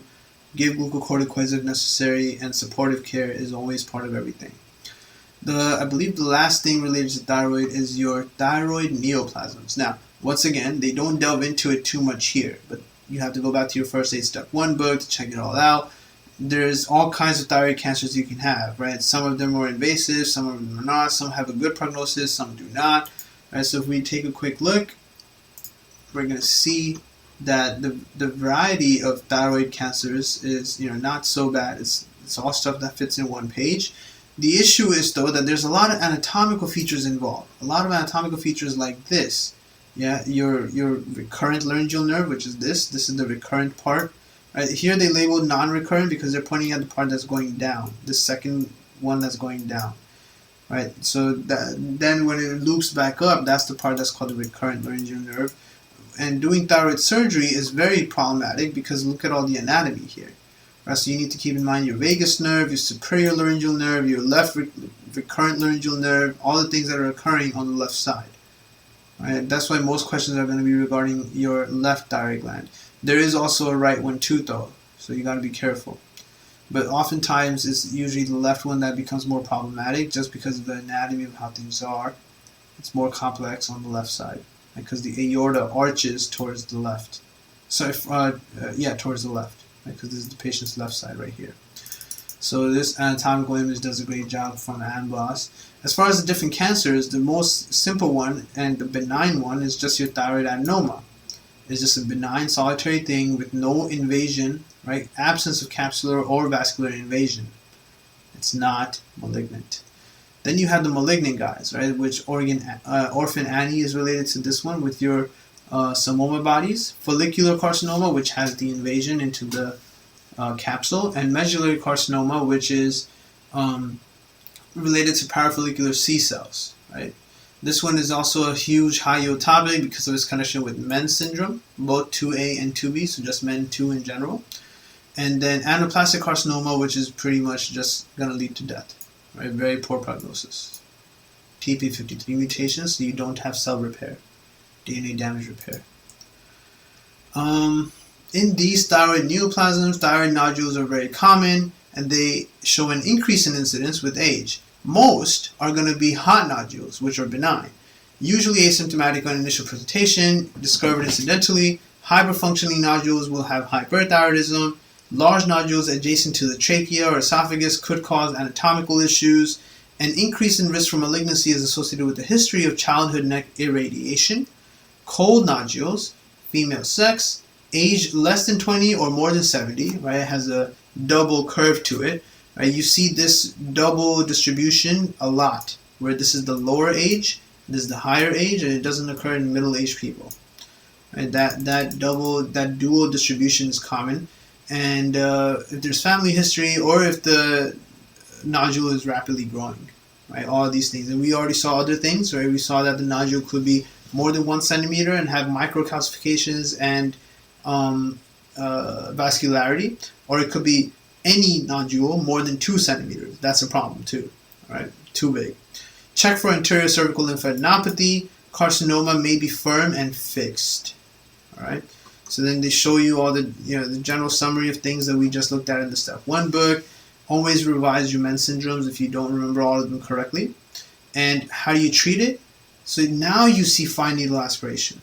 give glucocorticoids if necessary, and supportive care is always part of everything. I believe the last thing related to thyroid is your thyroid neoplasms. Now, once again, they don't delve into it too much here, but you have to go back to your first aid step 1 book to check it all out. there's all kinds of thyroid cancers you can have, right? Some of them are invasive, some of them are not, some have a good prognosis, some do not, right? So if we take a quick look, we're going to see that the variety of thyroid cancers is, not so bad. It's all stuff that fits in one page. The issue is, though, that there's a lot of anatomical features involved. A lot of anatomical features like this. Yeah, your recurrent laryngeal nerve, which is this. This is the recurrent part. Right, here they label non-recurrent because they're pointing at the part that's going down. The second one that's going down. Right, so then when it loops back up, that's the part that's called the recurrent laryngeal nerve. And doing thyroid surgery is very problematic because look at all the anatomy here. Right, so you need to keep in mind your vagus nerve, your superior laryngeal nerve, your left recurrent laryngeal nerve, all the things that are occurring on the left side. Right, that's why most questions are going to be regarding your left thyroid gland. There is also a right one too, though, so you got to be careful. But oftentimes it's usually the left one that becomes more problematic just because of the anatomy of how things are. It's more complex on the left side because the aorta arches towards the left. Towards the left, because this is the patient's left side right here. So this anatomical image does a great job from Anblas. As far as the different cancers, the most simple one and the benign one is just your thyroid adenoma. It's just a benign solitary thing with no invasion, right? Absence of capsular or vascular invasion. It's not malignant. Then you have the malignant guys, right? Which Orphan Annie is related to this one with your psammoma bodies. Follicular carcinoma, which has the invasion into the capsule, and medullary carcinoma, which is related to parafollicular C cells, right? This one is also a huge high-yield topic because of its connection with men's syndrome, both 2A and 2B, so just men 2 in general. And then anaplastic carcinoma, which is pretty much just going to lead to death, right? Very poor prognosis. TP53 mutations, so you don't have cell repair, DNA damage repair. In these thyroid neoplasms, thyroid nodules are very common, and they show an increase in incidence with age. Most are going to be hot nodules, which are benign. Usually asymptomatic on initial presentation, discovered incidentally. Hyperfunctioning nodules will have hyperthyroidism. Large nodules adjacent to the trachea or esophagus could cause anatomical issues. An increase in risk for malignancy is associated with a history of childhood neck irradiation. Cold nodules, female sex, age less than 20 or more than 70, right? It has a double curve to it. Right, you see this double distribution a lot, where this is the lower age, this is the higher age, and it doesn't occur in middle-aged people. Right, that dual distribution is common, and if there's family history or if the nodule is rapidly growing, right, all of these things. And we already saw other things, right? We saw that the nodule could be more than 1 centimeter and have microcalcifications and vascularity, or it could be any nodule more than 2 centimeters. That's a problem too, right? Too big. Check for anterior cervical lymphadenopathy. Carcinoma may be firm and fixed. All right. So then they show you all the the general summary of things that we just looked at in the step 1 book. Always revise your men's syndromes if you don't remember all of them correctly. And how do you treat it? So now you see fine needle aspiration.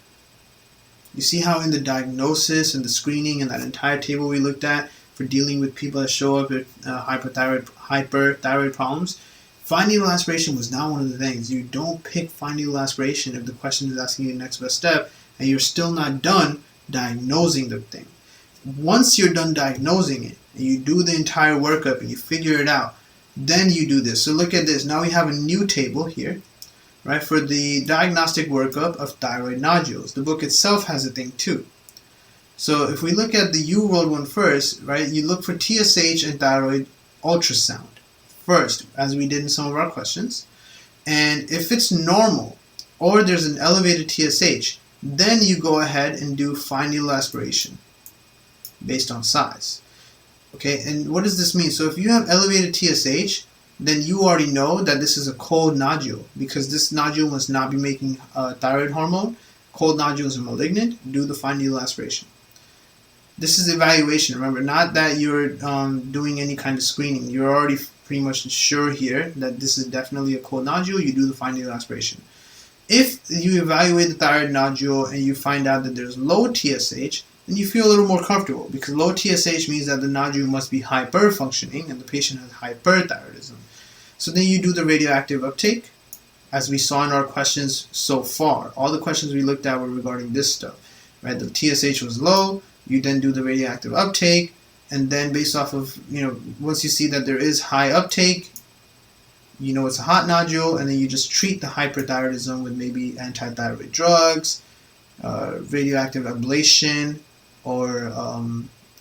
You see how in the diagnosis and the screening and that entire table we looked at for dealing with people that show up with hyperthyroid problems, fine needle aspiration was not one of the things. You don't pick fine needle aspiration if the question is asking you the next best step and you're still not done diagnosing the thing. Once you're done diagnosing it and you do the entire workup and you figure it out, then you do this. So look at this. Now we have a new table here, right, for the diagnostic workup of thyroid nodules. The book itself has a thing too. So if we look at the U-World one first, right, you look for TSH and thyroid ultrasound first, as we did in some of our questions. And if it's normal or there's an elevated TSH, then you go ahead and do fine needle aspiration based on size. Okay, and what does this mean? So if you have elevated TSH, then you already know that this is a cold nodule because this nodule must not be making thyroid hormone. Cold nodules are malignant. Do the fine needle aspiration. This is evaluation, remember, not that you're doing any kind of screening. You're already pretty much sure here that this is definitely a cold nodule. You do the fine needle aspiration. If you evaluate the thyroid nodule and you find out that there's low TSH, then you feel a little more comfortable, because low TSH means that the nodule must be hyper-functioning and the patient has hyperthyroidism. So then you do the radioactive uptake, as we saw in our questions so far. All the questions we looked at were regarding this stuff, right? The TSH was low, you then do the radioactive uptake, and then based off of, once you see that there is high uptake, you know it's a hot nodule, and then you just treat the hyperthyroidism with maybe anti-thyroid drugs, radioactive ablation, or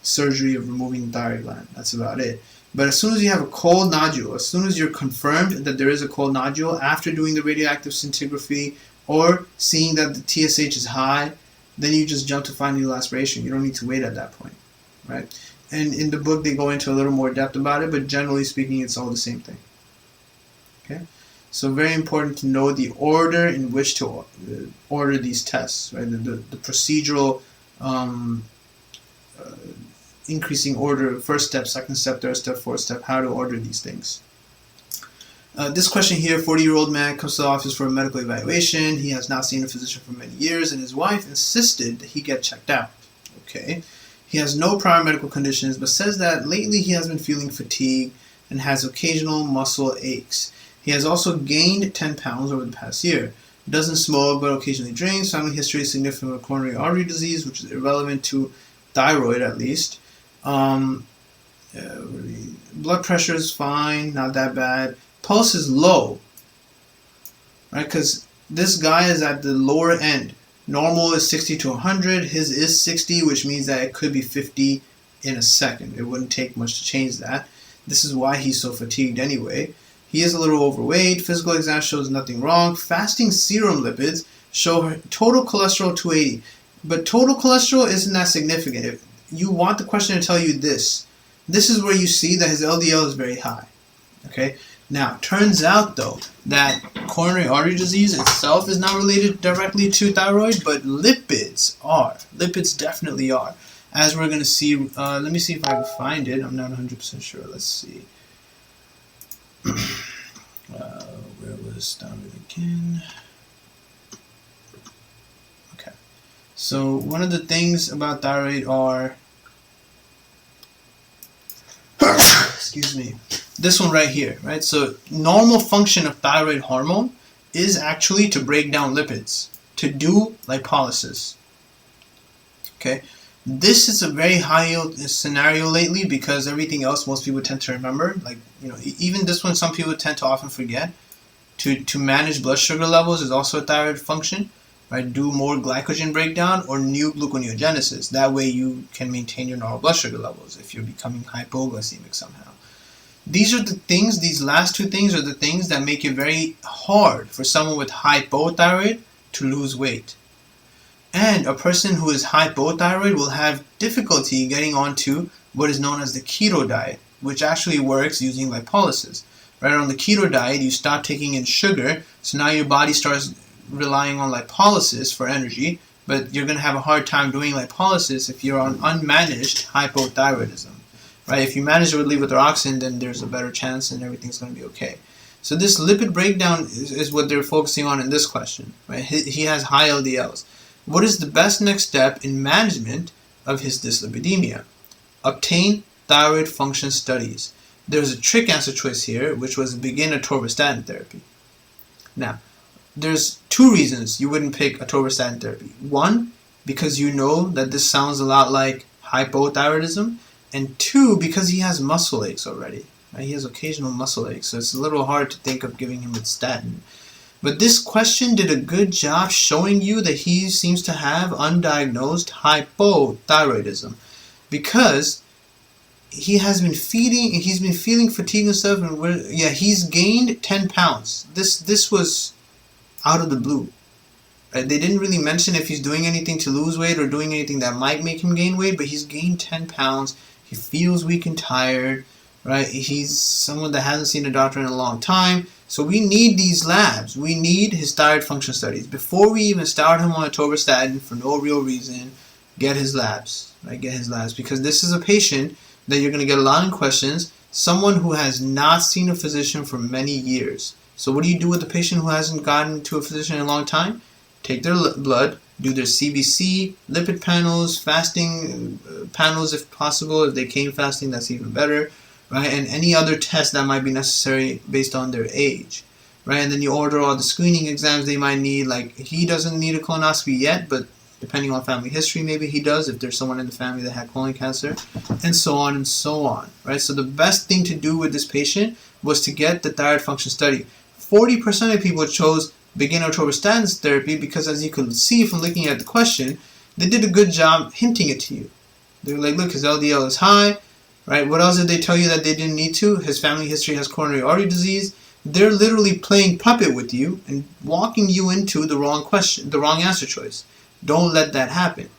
surgery of removing the thyroid gland. That's about it. But as soon as you have a cold nodule, as soon as you're confirmed that there is a cold nodule after doing the radioactive scintigraphy or seeing that the TSH is high, then you just jump to fine needle aspiration. You don't need to wait at that point, right? And in the book they go into a little more depth about it, but generally speaking it's all the same thing. Okay, so very important to know the order in which to order these tests, right? The procedural increasing order, first step, second step, third step, fourth step, how to order these things. This question here, 40-year-old man comes to the office for a medical evaluation. He has not seen a physician for many years, and his wife insisted that he get checked out. Okay, he has no prior medical conditions, but says that lately he has been feeling fatigue and has occasional muscle aches. He has also gained 10 pounds over the past year. Doesn't smoke, but occasionally drinks. Family history is significant with coronary artery disease, which is irrelevant to thyroid at least. Blood pressure is fine, not that bad. Pulse is low, right? Because this guy is at the lower end. Normal is 60 to 100. His is 60, which means that it could be 50 in a second. It wouldn't take much to change that. This is why he's so fatigued anyway. He is a little overweight. Physical exam shows nothing wrong. Fasting serum lipids show total cholesterol 280. But total cholesterol isn't that significant. You want the question to tell you this. This is where you see that his LDL is very high. Okay. Now, turns out though that coronary artery disease itself is not related directly to thyroid, but lipids are. Lipids definitely are. As we're going to see, let me see if I can find it. I'm not 100% sure. Let's see. Where was thyroid again? Okay. So one of the things about thyroid are excuse me, this one right here, right? So normal function of thyroid hormone is actually to break down lipids, to do lipolysis. Okay, this is a very high scenario lately because everything else most people tend to remember, like, even this one some people tend to often forget. To manage blood sugar levels is also a thyroid function, right? Do more glycogen breakdown or new gluconeogenesis. That way you can maintain your normal blood sugar levels if you're becoming hypoglycemic somehow. These are the things, these last two things are the things that make it very hard for someone with hypothyroid to lose weight. And a person who is hypothyroid will have difficulty getting onto what is known as the keto diet, which actually works using lipolysis. Right, on the keto diet, you stop taking in sugar, so now your body starts relying on lipolysis for energy, but you're going to have a hard time doing lipolysis if you're on unmanaged hypothyroidism. Right? If you manage it with levothyroxine, then there's a better chance and everything's going to be okay. So this lipid breakdown is what they're focusing on in this question. Right? He has high LDLs. What is the best next step in management of his dyslipidemia? Obtain thyroid function studies. There's a trick answer choice here, which was begin atorvastatin therapy. Now, there's two reasons you wouldn't pick atorvastatin therapy. One, because you know that this sounds a lot like hypothyroidism, and two, because he has muscle aches already. Right? He has occasional muscle aches, so it's a little hard to think of giving him a statin. But this question did a good job showing you that he seems to have undiagnosed hypothyroidism, because he's been feeling fatigue and stuff, and he's gained 10 pounds. This was out of the blue. Right? They didn't really mention if he's doing anything to lose weight or doing anything that might make him gain weight, but he's gained 10 pounds. He feels weak and tired, right? He's someone that hasn't seen a doctor in a long time. So we need these labs. We need his thyroid function studies. Before we even start him on atorvastatin for no real reason, get his labs, right? Get his labs, because this is a patient that you're going to get a lot of questions, someone who has not seen a physician for many years. So what do you do with a patient who hasn't gotten to a physician in a long time? Take their blood, do their CBC, lipid panels, fasting panels if possible. If they came fasting, that's even better, right? And any other test that might be necessary based on their age, right? And then you order all the screening exams they might need. Like, he doesn't need a colonoscopy yet, but depending on family history, maybe he does if there's someone in the family that had colon cancer, and so on and so on, right? So the best thing to do with this patient was to get the thyroid function study. 40% of people chose beginner atorvastatin therapy because, as you could see from looking at the question, they did a good job hinting it to you. They were like, look, his LDL is high, right? What else did they tell you that they didn't need to? His family history has coronary artery disease. They're literally playing puppet with you and walking you into the wrong question, the wrong answer choice. Don't let that happen,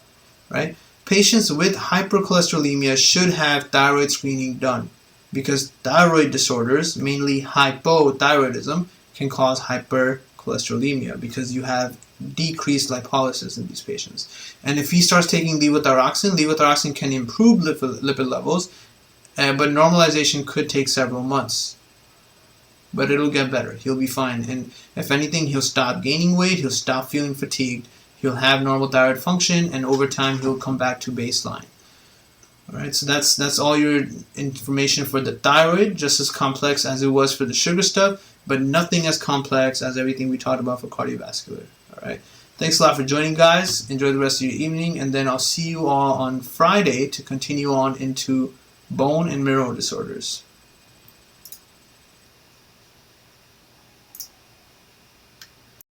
right? Patients with hypercholesterolemia should have thyroid screening done because thyroid disorders, mainly hypothyroidism, can cause hypercholesterolemia because you have decreased lipolysis in these patients. And if he starts taking levothyroxine can improve lipid levels, but normalization could take several months. But it'll get better. He'll be fine. And if anything, he'll stop gaining weight, he'll stop feeling fatigued, he'll have normal thyroid function, and over time he'll come back to baseline. Alright, so that's all your information for the thyroid, just as complex as it was for the sugar stuff, but nothing as complex as everything we talked about for cardiovascular. Alright, thanks a lot for joining, guys. Enjoy the rest of your evening, and then I'll see you all on Friday to continue on into bone and marrow disorders.